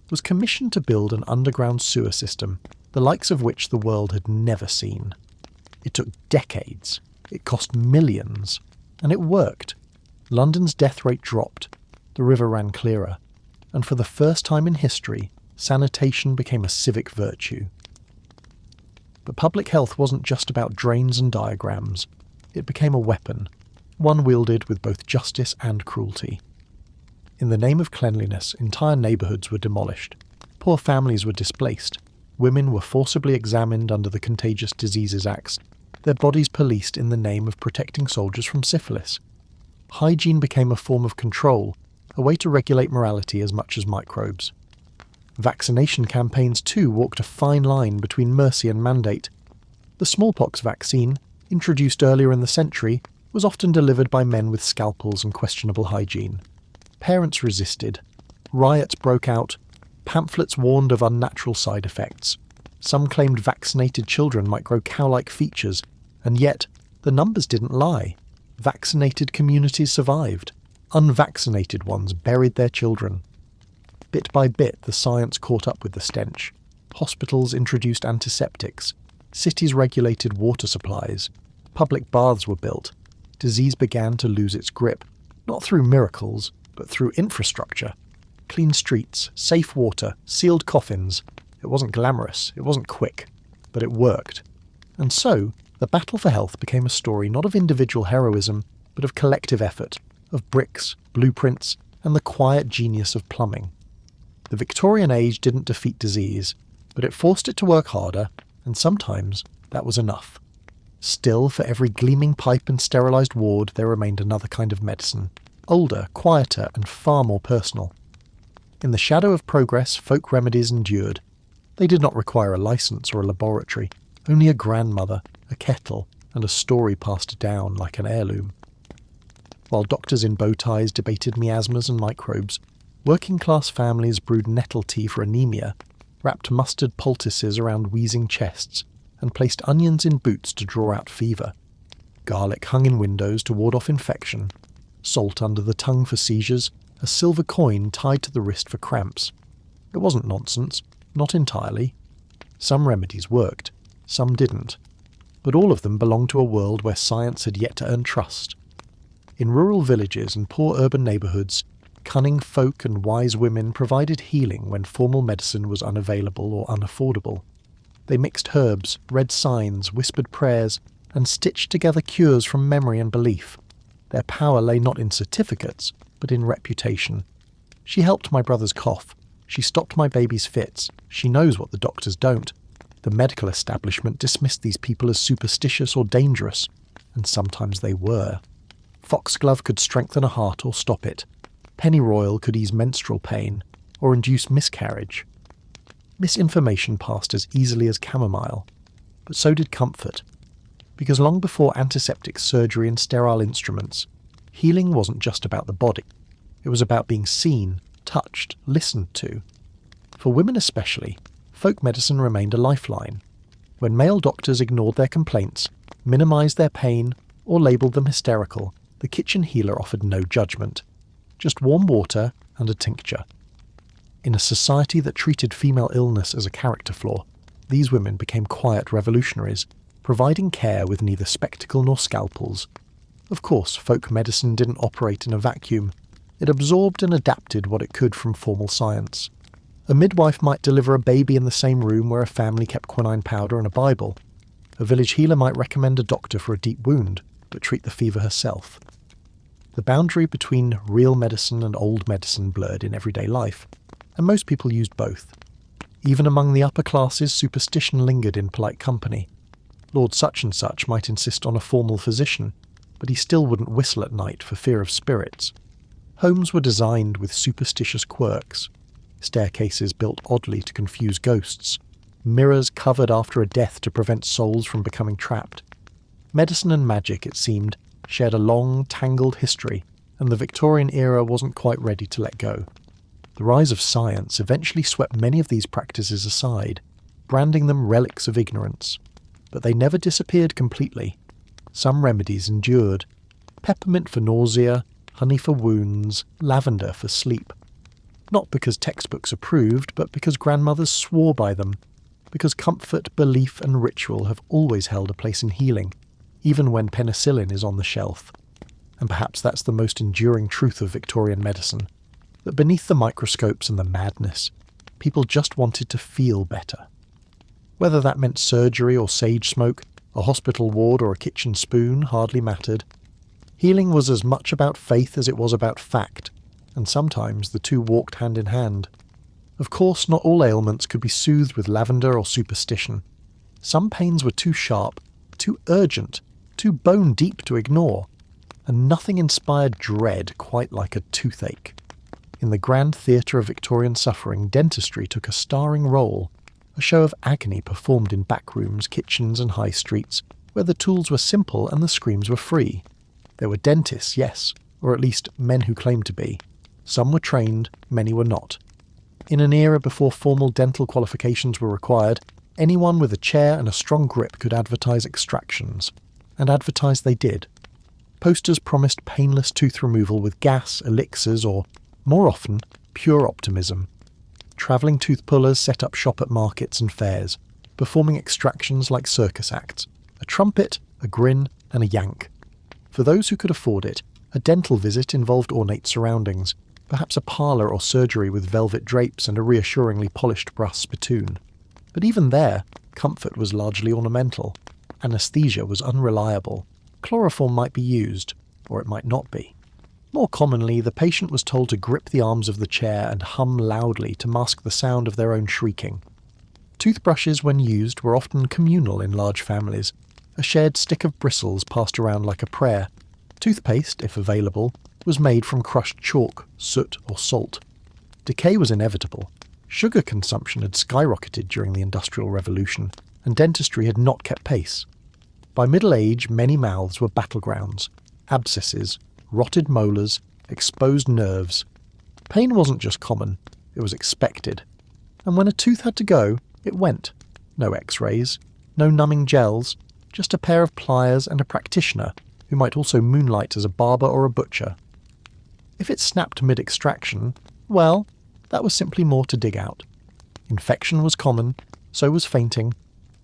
was commissioned to build an underground sewer system, the likes of which the world had never seen. It took decades, it cost millions, and it worked. London's death rate dropped, the river ran clearer, and for the first time in history, sanitation became a civic virtue. But public health wasn't just about drains and diagrams. It became a weapon, one wielded with both justice and cruelty. In the name of cleanliness, entire neighbourhoods were demolished. Poor families were displaced. Women were forcibly examined under the Contagious Diseases Acts, their bodies policed in the name of protecting soldiers from syphilis. Hygiene became a form of control, a way to regulate morality as much as microbes. Vaccination campaigns too walked a fine line between mercy and mandate. The smallpox vaccine, introduced earlier in the century, was often delivered by men with scalpels and questionable hygiene. Parents resisted. Riots broke out. Pamphlets warned of unnatural side effects. Some claimed vaccinated children might grow cow-like features, and yet the numbers didn't lie. Vaccinated communities survived. Unvaccinated ones buried their children. Bit by bit, the science caught up with the stench. Hospitals introduced antiseptics. Cities regulated water supplies. Public baths were built. Disease began to lose its grip, not through miracles, but through infrastructure. Clean streets, safe water, sealed coffins. It wasn't glamorous, it wasn't quick, but it worked. And so, the battle for health became a story not of individual heroism, but of collective effort, of bricks, blueprints, and the quiet genius of plumbing. The Victorian age didn't defeat disease, but it forced it to work harder, and sometimes that was enough. Still, for every gleaming pipe and sterilised ward, there remained another kind of medicine, older, quieter, and far more personal. In the shadow of progress, folk remedies endured. They did not require a licence or a laboratory, only a grandmother, a kettle, and a story passed down like an heirloom. While doctors in bow ties debated miasmas and microbes, working-class families brewed nettle tea for anemia, wrapped mustard poultices around wheezing chests, and placed onions in boots to draw out fever. Garlic hung in windows to ward off infection, salt under the tongue for seizures, a silver coin tied to the wrist for cramps. It wasn't nonsense, not entirely. Some remedies worked, some didn't, but all of them belonged to a world where science had yet to earn trust. In rural villages and poor urban neighbourhoods, cunning folk and wise women provided healing when formal medicine was unavailable or unaffordable. They mixed herbs, read signs, whispered prayers, and stitched together cures from memory and belief. Their power lay not in certificates, but in reputation. She helped my brother's cough. She stopped my baby's fits. She knows what the doctors don't. The medical establishment dismissed these people as superstitious or dangerous, and sometimes they were. Foxglove could strengthen a heart or stop it. Pennyroyal could ease menstrual pain, or induce miscarriage. Misinformation passed as easily as chamomile, but so did comfort, because long before antiseptic surgery and sterile instruments, healing wasn't just about the body. It was about being seen, touched, listened to. For women especially, folk medicine remained a lifeline. When male doctors ignored their complaints, minimised their pain, or labelled them hysterical, the kitchen healer offered no judgment. Just warm water and a tincture. In a society that treated female illness as a character flaw, these women became quiet revolutionaries, providing care with neither spectacle nor scalpels. Of course, folk medicine didn't operate in a vacuum. It absorbed and adapted what it could from formal science. A midwife might deliver a baby in the same room where a family kept quinine powder and a Bible. A village healer might recommend a doctor for a deep wound, but treat the fever herself. The boundary between real medicine and old medicine blurred in everyday life, and most people used both. Even among the upper classes, superstition lingered in polite company. Lord such-and-such might insist on a formal physician, but he still wouldn't whistle at night for fear of spirits. Homes were designed with superstitious quirks. Staircases built oddly to confuse ghosts. Mirrors covered after a death to prevent souls from becoming trapped. Medicine and magic, it seemed, shared a long, tangled history, and the Victorian era wasn't quite ready to let go. The rise of science eventually swept many of these practices aside, branding them relics of ignorance. But they never disappeared completely. Some remedies endured. Peppermint for nausea, honey for wounds, lavender for sleep. Not because textbooks approved, but because grandmothers swore by them. Because comfort, belief and ritual have always held a place in healing, even when penicillin is on the shelf. And perhaps that's the most enduring truth of Victorian medicine, that beneath the microscopes and the madness, people just wanted to feel better. Whether that meant surgery or sage smoke, a hospital ward or a kitchen spoon hardly mattered. Healing was as much about faith as it was about fact, and sometimes the two walked hand in hand. Of course, not all ailments could be soothed with lavender or superstition. Some pains were too sharp, too urgent, too bone-deep to ignore, and nothing inspired dread quite like a toothache. In the grand theatre of Victorian suffering, dentistry took a starring role, a show of agony performed in back rooms, kitchens and high streets, where the tools were simple and the screams were free. There were dentists, yes, or at least men who claimed to be. Some were trained, many were not. In an era before formal dental qualifications were required, anyone with a chair and a strong grip could advertise extractions. And advertise they did. Posters promised painless tooth removal with gas, elixirs, or, more often, pure optimism. Travelling tooth pullers set up shop at markets and fairs, performing extractions like circus acts. A trumpet, a grin, and a yank. For those who could afford it, a dental visit involved ornate surroundings, perhaps a parlour or surgery with velvet drapes and a reassuringly polished brass spittoon. But even there, comfort was largely ornamental. Anesthesia was unreliable. Chloroform might be used, or it might not be. More commonly, the patient was told to grip the arms of the chair and hum loudly to mask the sound of their own shrieking. Toothbrushes, when used, were often communal in large families. A shared stick of bristles passed around like a prayer. Toothpaste, if available, was made from crushed chalk, soot or salt. Decay was inevitable. Sugar consumption had skyrocketed during the Industrial Revolution, and dentistry had not kept pace. By middle age, many mouths were battlegrounds. Abscesses, rotted molars, exposed nerves. Pain wasn't just common, it was expected. And when a tooth had to go, it went. No x-rays, no numbing gels, just a pair of pliers and a practitioner who might also moonlight as a barber or a butcher. If it snapped mid-extraction, well, that was simply more to dig out. Infection was common, so was fainting,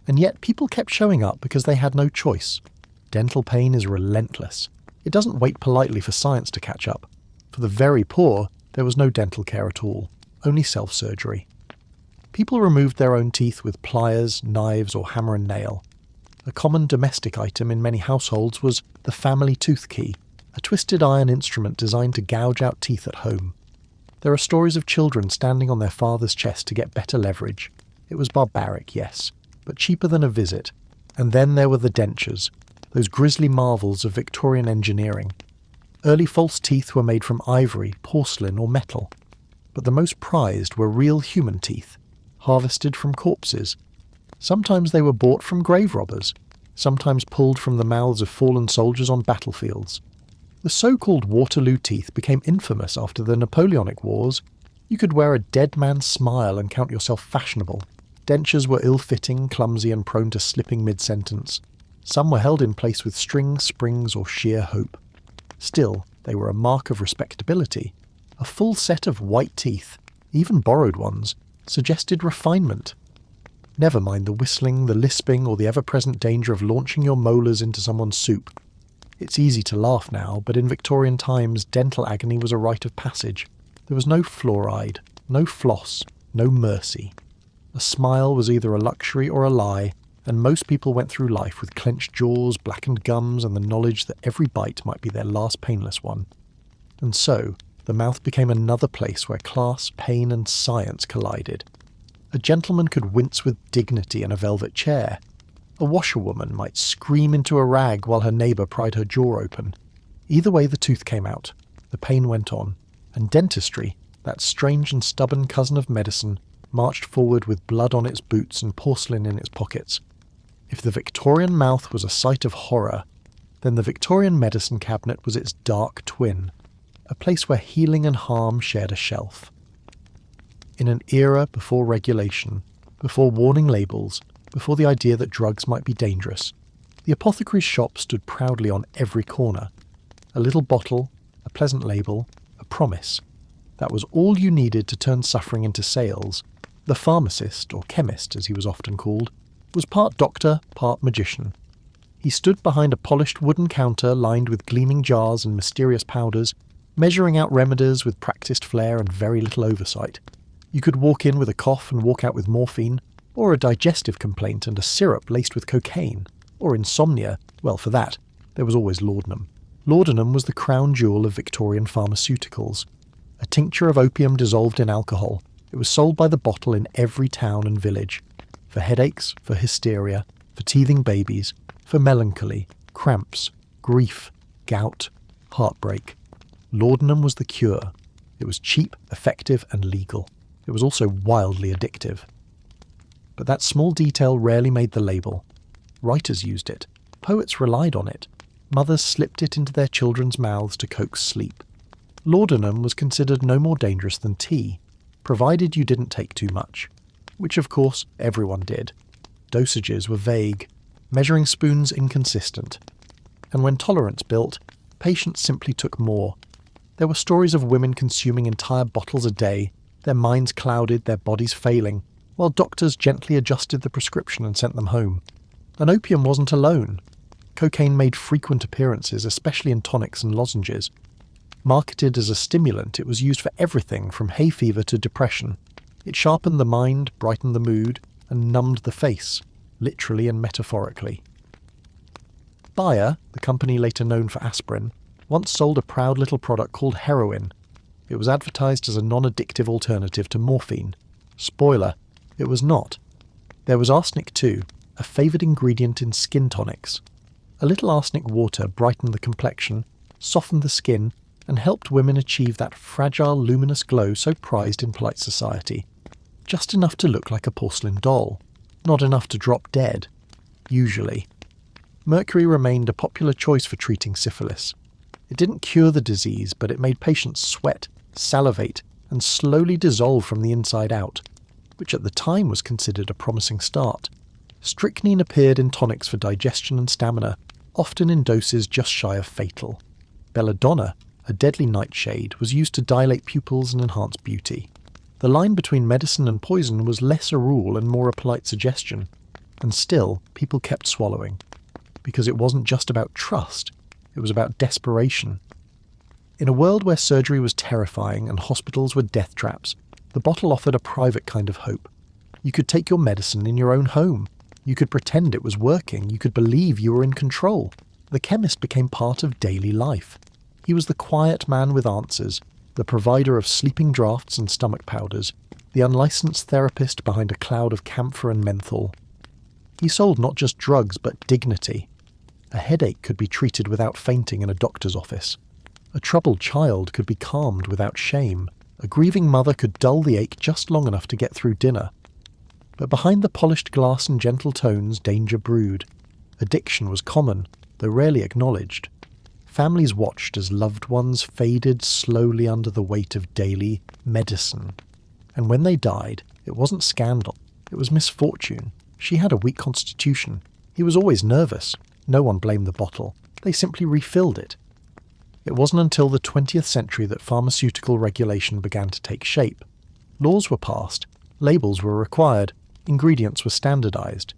and yet people kept showing up because they had no choice. Dental pain is relentless. It doesn't wait politely for science to catch up. For the very poor, there was no dental care at all, only self-surgery. People removed their own teeth with pliers, knives, or hammer and nail. A common domestic item in many households was the family tooth key, a twisted iron instrument designed to gouge out teeth at home. There are stories of children standing on their father's chest to get better leverage. It was barbaric, yes, but cheaper than a visit. And then there were the dentures, those grisly marvels of Victorian engineering. Early false teeth were made from ivory, porcelain or metal. But the most prized were real human teeth, harvested from corpses. Sometimes they were bought from grave robbers, sometimes pulled from the mouths of fallen soldiers on battlefields. The so-called Waterloo teeth became infamous after the Napoleonic Wars. You could wear a dead man's smile and count yourself fashionable. Dentures were ill-fitting, clumsy and prone to slipping mid-sentence. Some were held in place with string, springs or sheer hope. Still, they were a mark of respectability. A full set of white teeth, even borrowed ones, suggested refinement. Never mind the whistling, the lisping or the ever-present danger of launching your molars into someone's soup. It's easy to laugh now, but in Victorian times, dental agony was a rite of passage. There was no fluoride, no floss, no mercy. A smile was either a luxury or a lie, and most people went through life with clenched jaws, blackened gums, and the knowledge that every bite might be their last painless one. And so, the mouth became another place where class, pain, and science collided. A gentleman could wince with dignity in a velvet chair. A washerwoman might scream into a rag while her neighbour pried her jaw open. Either way the tooth came out, the pain went on, and dentistry, that strange and stubborn cousin of medicine, marched forward with blood on its boots and porcelain in its pockets. If the Victorian mouth was a sight of horror, then the Victorian medicine cabinet was its dark twin, a place where healing and harm shared a shelf. In an era before regulation, before warning labels, before the idea that drugs might be dangerous, the apothecary's shop stood proudly on every corner. A little bottle, a pleasant label, a promise. That was all you needed to turn suffering into sales. The pharmacist, or chemist as he was often called, was part doctor, part magician. He stood behind a polished wooden counter lined with gleaming jars and mysterious powders, measuring out remedies with practiced flair and very little oversight. You could walk in with a cough and walk out with morphine, or a digestive complaint and a syrup laced with cocaine, or insomnia. Well, for that, there was always laudanum. Laudanum was the crown jewel of Victorian pharmaceuticals. A tincture of opium dissolved in alcohol. It was sold by the bottle in every town and village. For headaches, for hysteria, for teething babies, for melancholy, cramps, grief, gout, heartbreak. Laudanum was the cure. It was cheap, effective, and legal. It was also wildly addictive. But that small detail rarely made the label. Writers used it. Poets relied on it. Mothers slipped it into their children's mouths to coax sleep. Laudanum was considered no more dangerous than tea, provided you didn't take too much. Which, of course, everyone did. Dosages were vague, measuring spoons inconsistent. And when tolerance built, patients simply took more. There were stories of women consuming entire bottles a day, their minds clouded, their bodies failing, while doctors gently adjusted the prescription and sent them home. And opium wasn't alone. Cocaine made frequent appearances, especially in tonics and lozenges. Marketed as a stimulant, it was used for everything from hay fever to depression. It sharpened the mind, brightened the mood, and numbed the face, literally and metaphorically. Bayer, the company later known for aspirin, once sold a proud little product called heroin. It was advertised as a non-addictive alternative to morphine. Spoiler, it was not. There was arsenic too, a favoured ingredient in skin tonics. A little arsenic water brightened the complexion, softened the skin, and helped women achieve that fragile, luminous glow so prized in polite society. Just enough to look like a porcelain doll. Not enough to drop dead. Usually. Mercury remained a popular choice for treating syphilis. It didn't cure the disease, but it made patients sweat, salivate, and slowly dissolve from the inside out, which at the time was considered a promising start. Strychnine appeared in tonics for digestion and stamina, often in doses just shy of fatal. Belladonna, a deadly nightshade, was used to dilate pupils and enhance beauty. The line between medicine and poison was less a rule and more a polite suggestion. And still, people kept swallowing. Because it wasn't just about trust, it was about desperation. In a world where surgery was terrifying and hospitals were death traps, the bottle offered a private kind of hope. You could take your medicine in your own home. You could pretend it was working. You could believe you were in control. The chemist became part of daily life. He was the quiet man with answers, the provider of sleeping draughts and stomach powders, the unlicensed therapist behind a cloud of camphor and menthol. He sold not just drugs, but dignity. A headache could be treated without fainting in a doctor's office. A troubled child could be calmed without shame. A grieving mother could dull the ache just long enough to get through dinner. But behind the polished glass and gentle tones, danger brewed. Addiction was common, though rarely acknowledged. Families watched as loved ones faded slowly under the weight of daily medicine. And when they died, it wasn't scandal, it was misfortune. She had a weak constitution. He was always nervous. No one blamed the bottle. They simply refilled it. It wasn't until the 20th century that pharmaceutical regulation began to take shape. Laws were passed, labels were required, ingredients were standardized.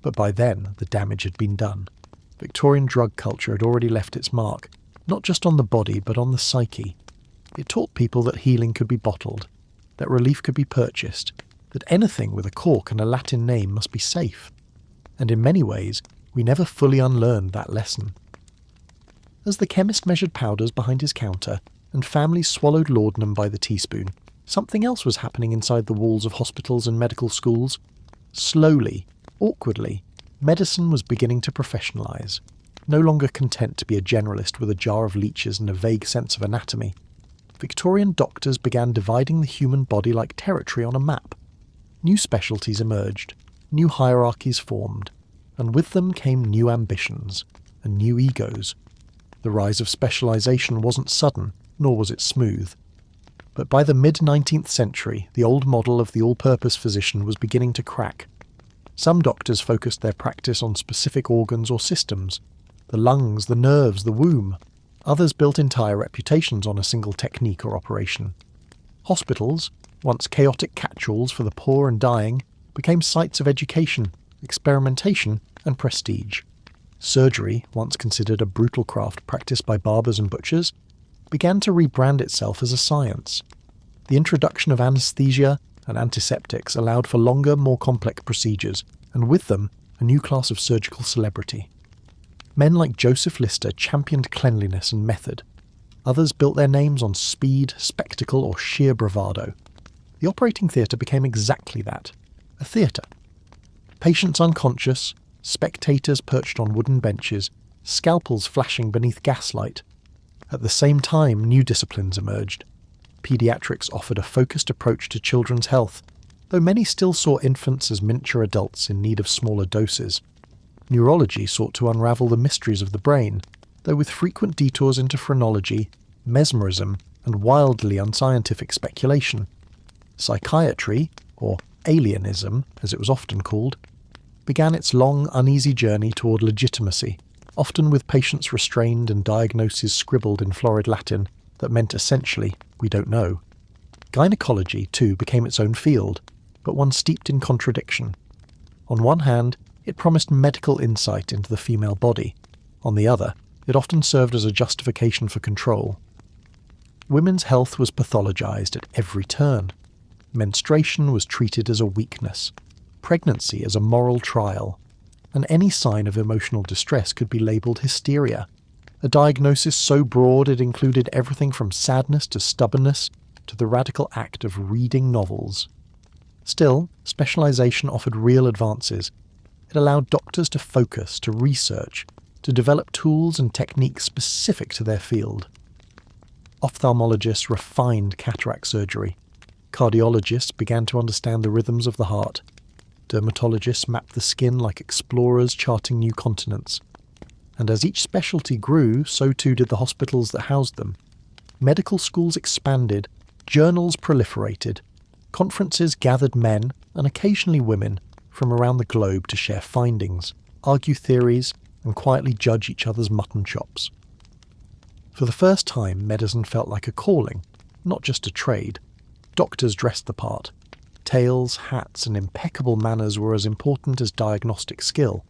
But by then, the damage had been done. Victorian drug culture had already left its mark, not just on the body but on the psyche. It taught people that healing could be bottled, that relief could be purchased, that anything with a cork and a Latin name must be safe. And in many ways, we never fully unlearned that lesson. As the chemist measured powders behind his counter, and families swallowed laudanum by the teaspoon, something else was happening inside the walls of hospitals and medical schools. Slowly, awkwardly, medicine was beginning to professionalise, no longer content to be a generalist with a jar of leeches and a vague sense of anatomy. Victorian doctors began dividing the human body like territory on a map. New specialties emerged, new hierarchies formed, and with them came new ambitions and new egos. The rise of specialisation wasn't sudden, nor was it smooth. But by the mid-19th century, the old model of the all-purpose physician was beginning to crack. Some doctors focused their practice on specific organs or systems, the lungs, the nerves, the womb. Others built entire reputations on a single technique or operation. Hospitals, once chaotic catch-alls for the poor and dying, became sites of education, experimentation, and prestige. Surgery, once considered a brutal craft practiced by barbers and butchers, began to rebrand itself as a science. The introduction of anesthesia and antiseptics allowed for longer, more complex procedures, and with them, a new class of surgical celebrity. Men like Joseph Lister championed cleanliness and method. Others built their names on speed, spectacle, or sheer bravado. The operating theatre became exactly that, a theatre. Patients unconscious, spectators perched on wooden benches, scalpels flashing beneath gaslight. At the same time, new disciplines emerged. Paediatrics offered a focused approach to children's health, though many still saw infants as miniature adults in need of smaller doses. Neurology sought to unravel the mysteries of the brain, though with frequent detours into phrenology, mesmerism, and wildly unscientific speculation. Psychiatry, or alienism, as it was often called, began its long, uneasy journey toward legitimacy, often with patients restrained and diagnoses scribbled in florid Latin that meant essentially, we don't know. Gynecology, too, became its own field, but one steeped in contradiction. On one hand, it promised medical insight into the female body. On the other, it often served as a justification for control. Women's health was pathologized at every turn. Menstruation was treated as a weakness, pregnancy as a moral trial, and any sign of emotional distress could be labelled hysteria, a diagnosis so broad it included everything from sadness to stubbornness to the radical act of reading novels. Still, specialisation offered real advances. It allowed doctors to focus, to research, to develop tools and techniques specific to their field. Ophthalmologists refined cataract surgery. Cardiologists began to understand the rhythms of the heart. Dermatologists mapped the skin like explorers charting new continents. And as each specialty grew, so too did the hospitals that housed them. Medical schools expanded, journals proliferated, conferences gathered men, and occasionally women, from around the globe to share findings, argue theories, and quietly judge each other's mutton chops. For the first time, medicine felt like a calling, not just a trade. Doctors dressed the part. Tails, hats, and impeccable manners were as important as diagnostic skill.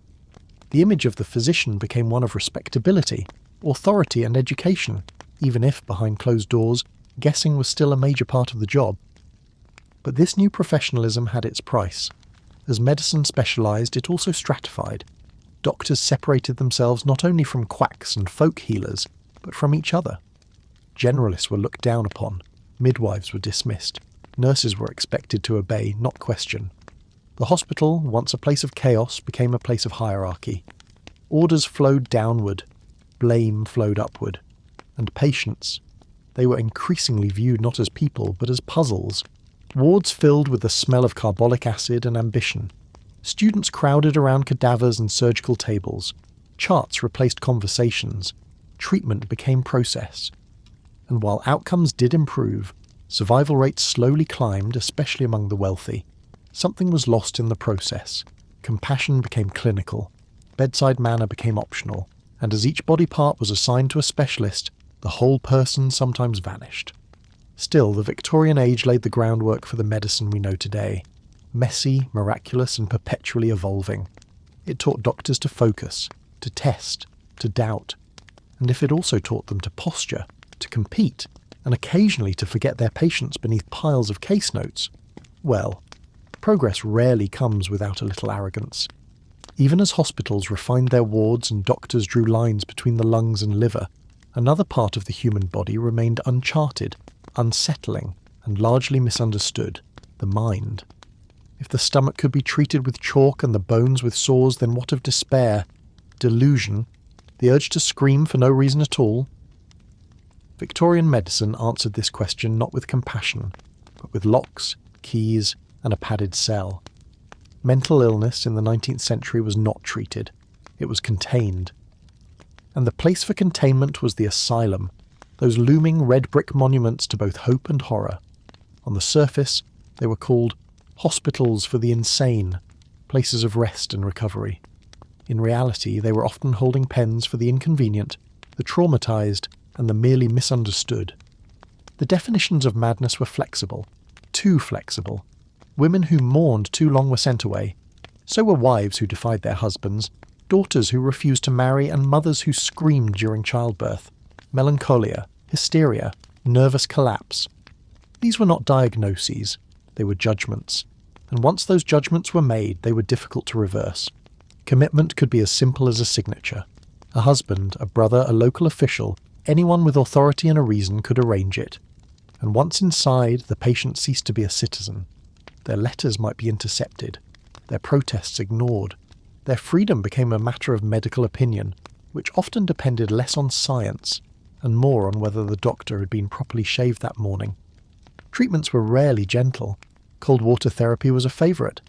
The image of the physician became one of respectability, authority, and education, even if, behind closed doors, guessing was still a major part of the job. But this new professionalism had its price. As medicine specialised, it also stratified. Doctors separated themselves not only from quacks and folk healers, but from each other. Generalists were looked down upon. Midwives were dismissed. Nurses were expected to obey, not question. The hospital, once a place of chaos, became a place of hierarchy. Orders flowed downward. Blame flowed upward. And patients, they were increasingly viewed not as people, but as puzzles. Wards filled with the smell of carbolic acid and ambition. Students crowded around cadavers and surgical tables. Charts replaced conversations. Treatment became process. And while outcomes did improve, survival rates slowly climbed, especially among the wealthy. Something was lost in the process. Compassion became clinical. Bedside manner became optional. And as each body part was assigned to a specialist, the whole person sometimes vanished. Still, the Victorian age laid the groundwork for the medicine we know today. Messy, miraculous, and perpetually evolving. It taught doctors to focus, to test, to doubt, and if it also taught them to posture, to compete, and occasionally to forget their patients beneath piles of case notes, well, progress rarely comes without a little arrogance. Even as hospitals refined their wards and doctors drew lines between the lungs and liver, another part of the human body remained uncharted, unsettling, and largely misunderstood: the mind. If the stomach could be treated with chalk and the bones with saws, then what of despair, delusion, the urge to scream for no reason at all? Victorian medicine answered this question not with compassion, but with locks, keys, and a padded cell. Mental illness in the 19th century was not treated, it was contained. And the place for containment was the asylum, those looming red brick monuments to both hope and horror. On the surface, they were called hospitals for the insane, places of rest and recovery. In reality, they were often holding pens for the inconvenient, the traumatized, and the merely misunderstood. The definitions of madness were flexible, too flexible. Women who mourned too long were sent away. So were wives who defied their husbands, daughters who refused to marry, and mothers who screamed during childbirth. Melancholia, hysteria, nervous collapse. These were not diagnoses, they were judgments. And once those judgments were made, they were difficult to reverse. Commitment could be as simple as a signature. A husband, a brother, a local official, anyone with authority and a reason could arrange it. And once inside, the patient ceased to be a citizen. Their letters might be intercepted, their protests ignored. Their freedom became a matter of medical opinion, which often depended less on science and more on whether the doctor had been properly shaved that morning. Treatments were rarely gentle. Cold water therapy was a favourite.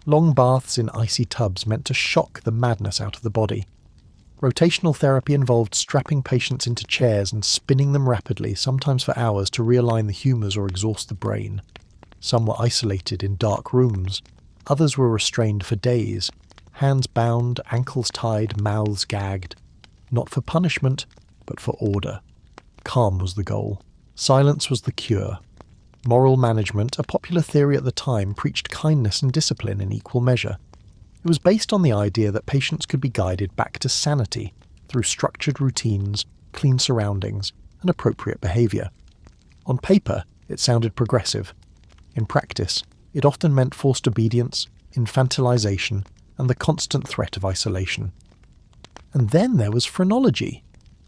Long baths in icy tubs meant to shock the madness out of the body. Rotational therapy involved strapping patients into chairs and spinning them rapidly, sometimes for hours, to realign the humours or exhaust the brain. Some were isolated in dark rooms. Others were restrained for days, hands bound, ankles tied, mouths gagged. Not for punishment, but for order. Calm was the goal. Silence was the cure. Moral management, a popular theory at the time, preached kindness and discipline in equal measure. It was based on the idea that patients could be guided back to sanity through structured routines, clean surroundings, and appropriate behaviour. On paper, it sounded progressive. In practice, it often meant forced obedience, infantilization, and the constant threat of isolation. And then there was phrenology,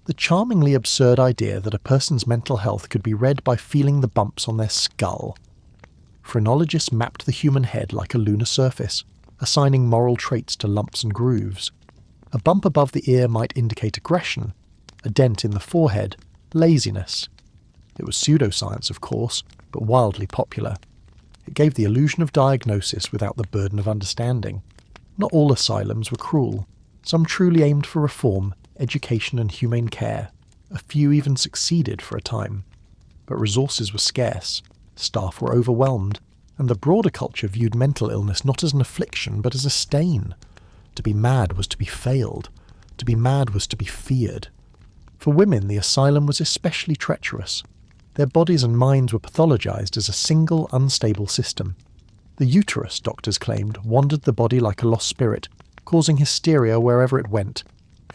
the charmingly absurd idea that a person's mental health could be read by feeling the bumps on their skull. Phrenologists mapped the human head like a lunar surface, assigning moral traits to lumps and grooves. A bump above the ear might indicate aggression, a dent in the forehead, laziness. It was pseudoscience, of course, but wildly popular. It gave the illusion of diagnosis without the burden of understanding. Not all asylums were cruel. Some truly aimed for reform, education and humane care. A few even succeeded for a time. But resources were scarce, staff were overwhelmed, and the broader culture viewed mental illness not as an affliction but as a stain. To be mad was to be failed. To be mad was to be feared. For women, the asylum was especially treacherous. Their bodies and minds were pathologized as a single, unstable system. The uterus, doctors claimed, wandered the body like a lost spirit, causing hysteria wherever it went.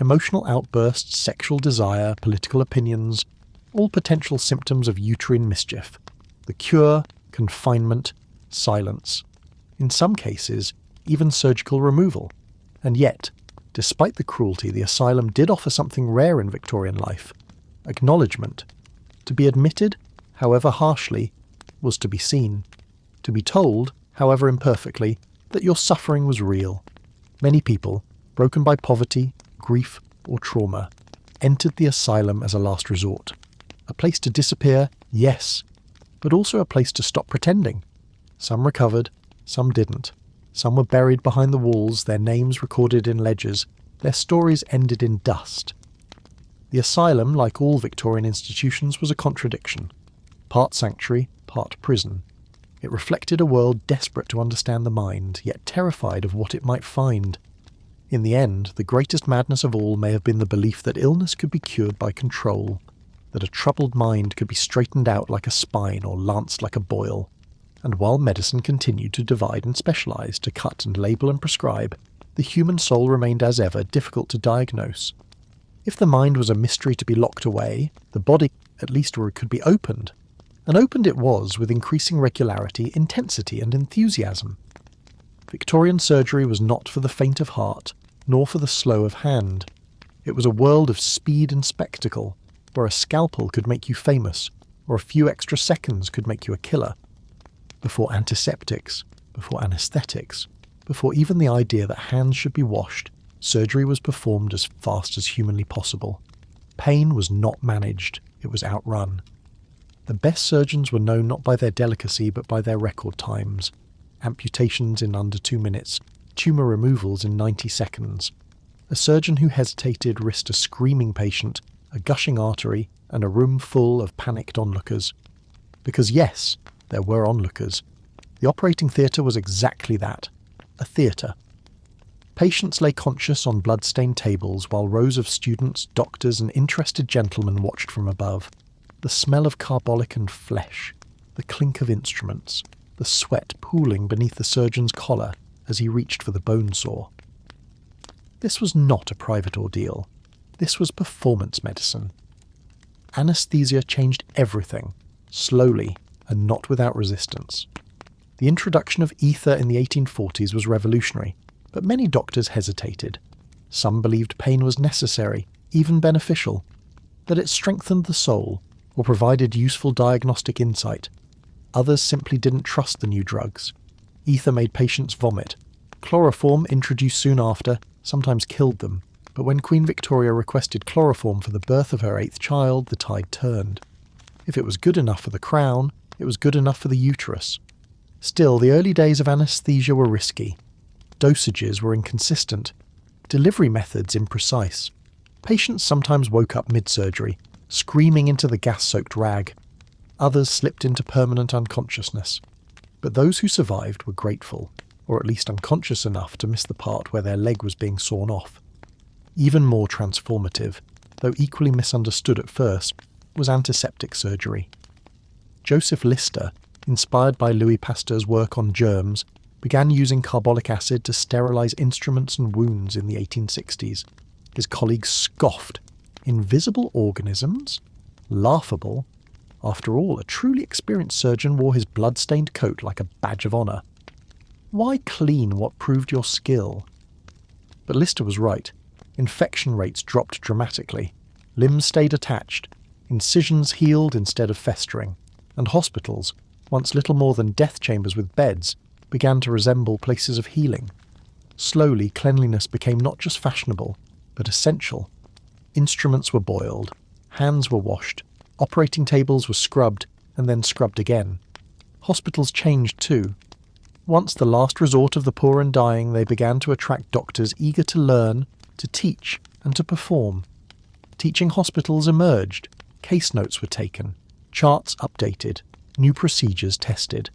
Emotional outbursts, sexual desire, political opinions, all potential symptoms of uterine mischief. The cure, confinement, silence. In some cases, even surgical removal. And yet, despite the cruelty, the asylum did offer something rare in Victorian life: acknowledgement. To be admitted, however harshly, was to be seen. To be told, however imperfectly, that your suffering was real. Many people, broken by poverty, grief, or trauma, entered the asylum as a last resort. A place to disappear, yes, but also a place to stop pretending. Some recovered, some didn't. Some were buried behind the walls, their names recorded in ledgers, their stories ended in dust. The asylum, like all Victorian institutions, was a contradiction. Part sanctuary, part prison. It reflected a world desperate to understand the mind, yet terrified of what it might find. In the end, the greatest madness of all may have been the belief that illness could be cured by control, that a troubled mind could be straightened out like a spine or lanced like a boil. And while medicine continued to divide and specialize, to cut and label and prescribe, the human soul remained as ever difficult to diagnose. If the mind was a mystery to be locked away, the body at least could be opened. And opened it was with increasing regularity, intensity and enthusiasm. Victorian surgery was not for the faint of heart, nor for the slow of hand. It was a world of speed and spectacle, where a scalpel could make you famous, or a few extra seconds could make you a killer. Before antiseptics, before anaesthetics, before even the idea that hands should be washed, surgery was performed as fast as humanly possible. Pain was not managed, it was outrun. The best surgeons were known not by their delicacy but by their record times. Amputations in under 2 minutes, tumour removals in 90 seconds. A surgeon who hesitated risked a screaming patient, a gushing artery, and a room full of panicked onlookers. Because yes, there were onlookers. The operating theatre was exactly that, a theatre. Patients lay conscious on blood-stained tables while rows of students, doctors and interested gentlemen watched from above. The smell of carbolic and flesh, the clink of instruments, the sweat pooling beneath the surgeon's collar as he reached for the bone saw. This was not a private ordeal. This was performance medicine. Anesthesia changed everything, slowly and not without resistance. The introduction of ether in the 1840s was revolutionary, but many doctors hesitated. Some believed pain was necessary, even beneficial, that it strengthened the soul or provided useful diagnostic insight. Others simply didn't trust the new drugs. Ether made patients vomit. Chloroform, introduced soon after, sometimes killed them, but when Queen Victoria requested chloroform for the birth of her 8th child, the tide turned. If it was good enough for the crown, it was good enough for the uterus. Still, the early days of anaesthesia were risky. Dosages were inconsistent. Delivery methods imprecise. Patients sometimes woke up mid-surgery, screaming into the gas-soaked rag. Others slipped into permanent unconsciousness. But those who survived were grateful, or at least unconscious enough to miss the part where their leg was being sawn off. Even more transformative, though equally misunderstood at first, was antiseptic surgery. Joseph Lister, inspired by Louis Pasteur's work on germs, began using carbolic acid to sterilize instruments and wounds in the 1860s. His colleagues scoffed. Invisible organisms? Laughable. After all, a truly experienced surgeon wore his blood-stained coat like a badge of honour. Why clean what proved your skill? But Lister was right. Infection rates dropped dramatically. Limbs stayed attached. Incisions healed instead of festering. And hospitals, once little more than death chambers with beds, began to resemble places of healing. Slowly, cleanliness became not just fashionable, but essential. Instruments were boiled, hands were washed, operating tables were scrubbed and then scrubbed again. Hospitals changed too. Once the last resort of the poor and dying, they began to attract doctors eager to learn, to teach and to perform. Teaching hospitals emerged, case notes were taken, charts updated, new procedures tested.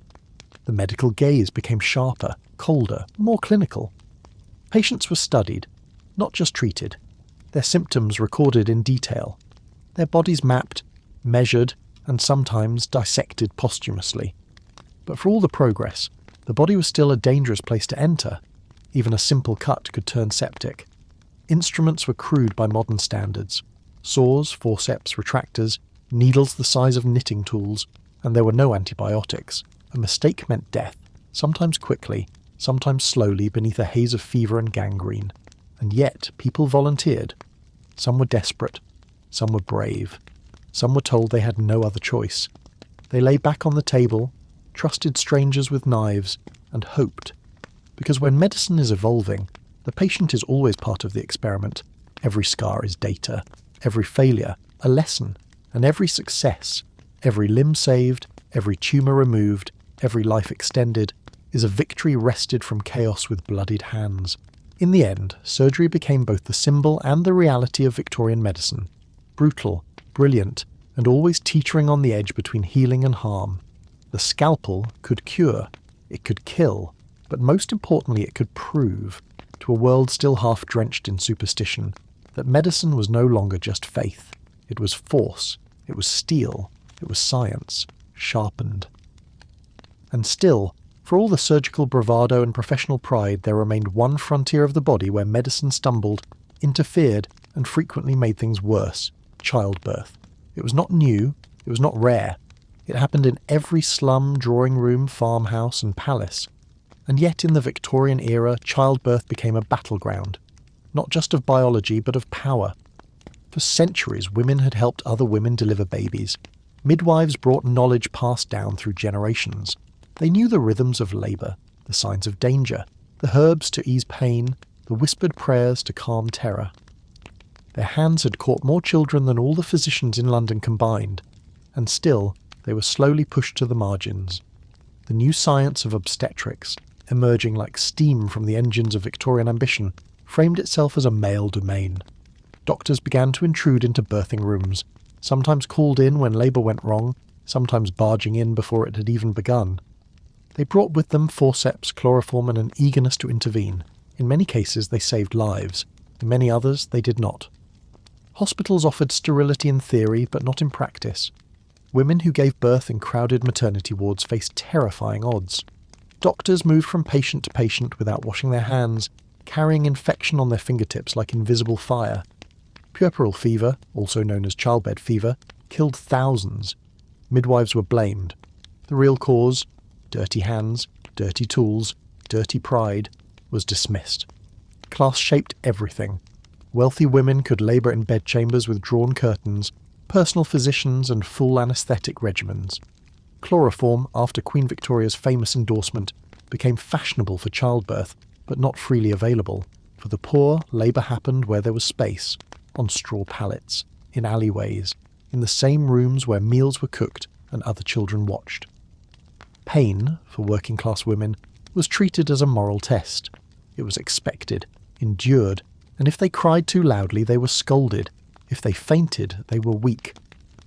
The medical gaze became sharper, colder, more clinical. Patients were studied, not just treated. Their symptoms recorded in detail. Their bodies mapped, measured, and sometimes dissected posthumously. But for all the progress, the body was still a dangerous place to enter. Even a simple cut could turn septic. Instruments were crude by modern standards. Saws, forceps, retractors, needles the size of knitting tools, and there were no antibiotics. A mistake meant death, sometimes quickly, sometimes slowly beneath a haze of fever and gangrene. And yet people volunteered. Some were desperate, some were brave, some were told they had no other choice. They lay back on the table, trusted strangers with knives, and hoped. Because when medicine is evolving, the patient is always part of the experiment. Every scar is data, every failure a lesson, and every success, every limb saved, every tumour removed, every life extended, is a victory wrested from chaos with bloodied hands. In the end, surgery became both the symbol and the reality of Victorian medicine. Brutal, brilliant, and always teetering on the edge between healing and harm. The scalpel could cure, it could kill, but most importantly it could prove, to a world still half drenched in superstition, that medicine was no longer just faith. It was force, it was steel, it was science, sharpened. And still, For all the surgical bravado and professional pride, there remained one frontier of the body where medicine stumbled, interfered, and frequently made things worse: childbirth. It was not new, it was not rare. It happened in every slum, drawing room, farmhouse, and palace. And yet in the Victorian era, childbirth became a battleground, not just of biology, but of power. For centuries, women had helped other women deliver babies. Midwives brought knowledge passed down through generations. They knew the rhythms of labour, the signs of danger, the herbs to ease pain, the whispered prayers to calm terror. Their hands had caught more children than all the physicians in London combined, and still they were slowly pushed to the margins. The new science of obstetrics, emerging like steam from the engines of Victorian ambition, framed itself as a male domain. Doctors began to intrude into birthing rooms, sometimes called in when labour went wrong, sometimes barging in before it had even begun. They brought with them forceps, chloroform, and an eagerness to intervene. In many cases they saved lives, in many others they did not. Hospitals offered sterility in theory, but not in practice. Women who gave birth in crowded maternity wards faced terrifying odds. Doctors moved from patient to patient without washing their hands, carrying infection on their fingertips like invisible fire. Puerperal fever, also known as childbed fever, killed thousands. Midwives were blamed. The real cause, dirty hands, dirty tools, dirty pride, was dismissed. Class shaped everything. Wealthy women could labour in bedchambers with drawn curtains, personal physicians and full anaesthetic regimens. Chloroform, after Queen Victoria's famous endorsement, became fashionable for childbirth, but not freely available. For the poor, labour happened where there was space, on straw pallets, in alleyways, in the same rooms where meals were cooked and other children watched. Pain, for working-class women, was treated as a moral test. It was expected, endured, and if they cried too loudly, they were scolded. If they fainted, they were weak.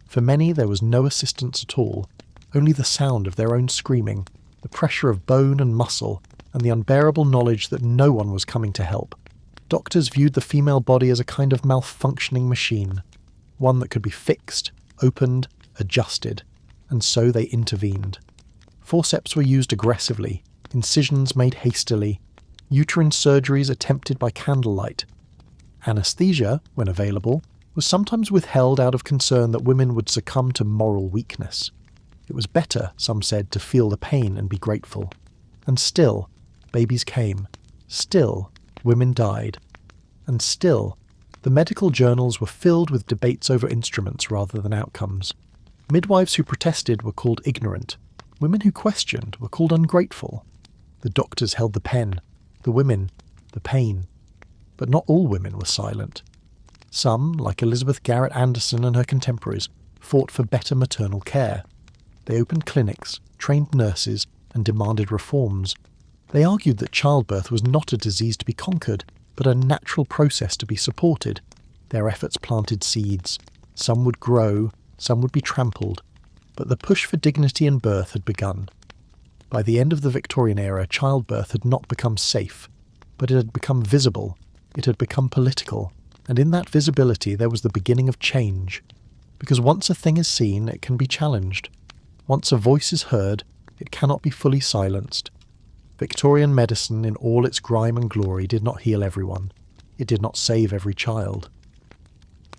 For many, there was no assistance at all, only the sound of their own screaming, the pressure of bone and muscle, and the unbearable knowledge that no one was coming to help. Doctors viewed the female body as a kind of malfunctioning machine, one that could be fixed, opened, adjusted, and so they intervened. Forceps were used aggressively, incisions made hastily, uterine surgeries attempted by candlelight. Anesthesia, when available, was sometimes withheld out of concern that women would succumb to moral weakness. It was better, some said, to feel the pain and be grateful. And still, babies came. Still, women died. And still, the medical journals were filled with debates over instruments rather than outcomes. Midwives who protested were called ignorant. Women who questioned were called ungrateful. The doctors held the pen, the women, the pain. But not all women were silent. Some, like Elizabeth Garrett Anderson and her contemporaries, fought for better maternal care. They opened clinics, trained nurses, and demanded reforms. They argued that childbirth was not a disease to be conquered, but a natural process to be supported. Their efforts planted seeds. Some would grow, some would be trampled. But the push for dignity in birth had begun. By the end of the Victorian era, childbirth had not become safe, but it had become visible, it had become political, and in that visibility there was the beginning of change. Because once a thing is seen, it can be challenged. Once a voice is heard, it cannot be fully silenced. Victorian medicine, in all its grime and glory, did not heal everyone. It did not save every child.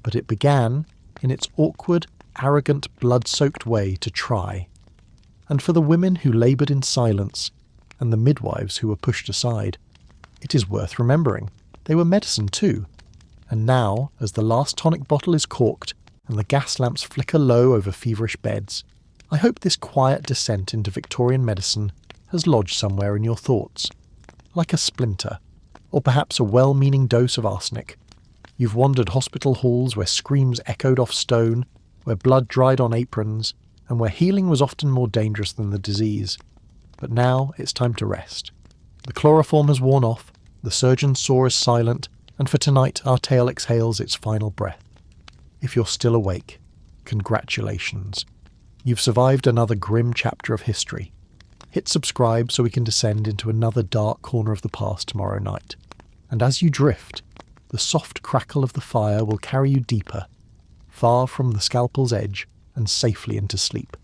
But it began, in its awkward, arrogant, blood-soaked way, to try. And for the women who laboured in silence, and the midwives who were pushed aside, it is worth remembering. They were medicine too. And now, as the last tonic bottle is corked, and the gas lamps flicker low over feverish beds, I hope this quiet descent into Victorian medicine has lodged somewhere in your thoughts, like a splinter, or perhaps a well-meaning dose of arsenic. You've wandered hospital halls where screams echoed off stone, where blood dried on aprons, and where healing was often more dangerous than the disease. But now it's time to rest. The chloroform has worn off, the surgeon's saw is silent, and for tonight our tale exhales its final breath. If you're still awake, congratulations. You've survived another grim chapter of history. Hit subscribe so we can descend into another dark corner of the past tomorrow night. And as you drift, the soft crackle of the fire will carry you deeper, far from the scalpel's edge and safely into sleep.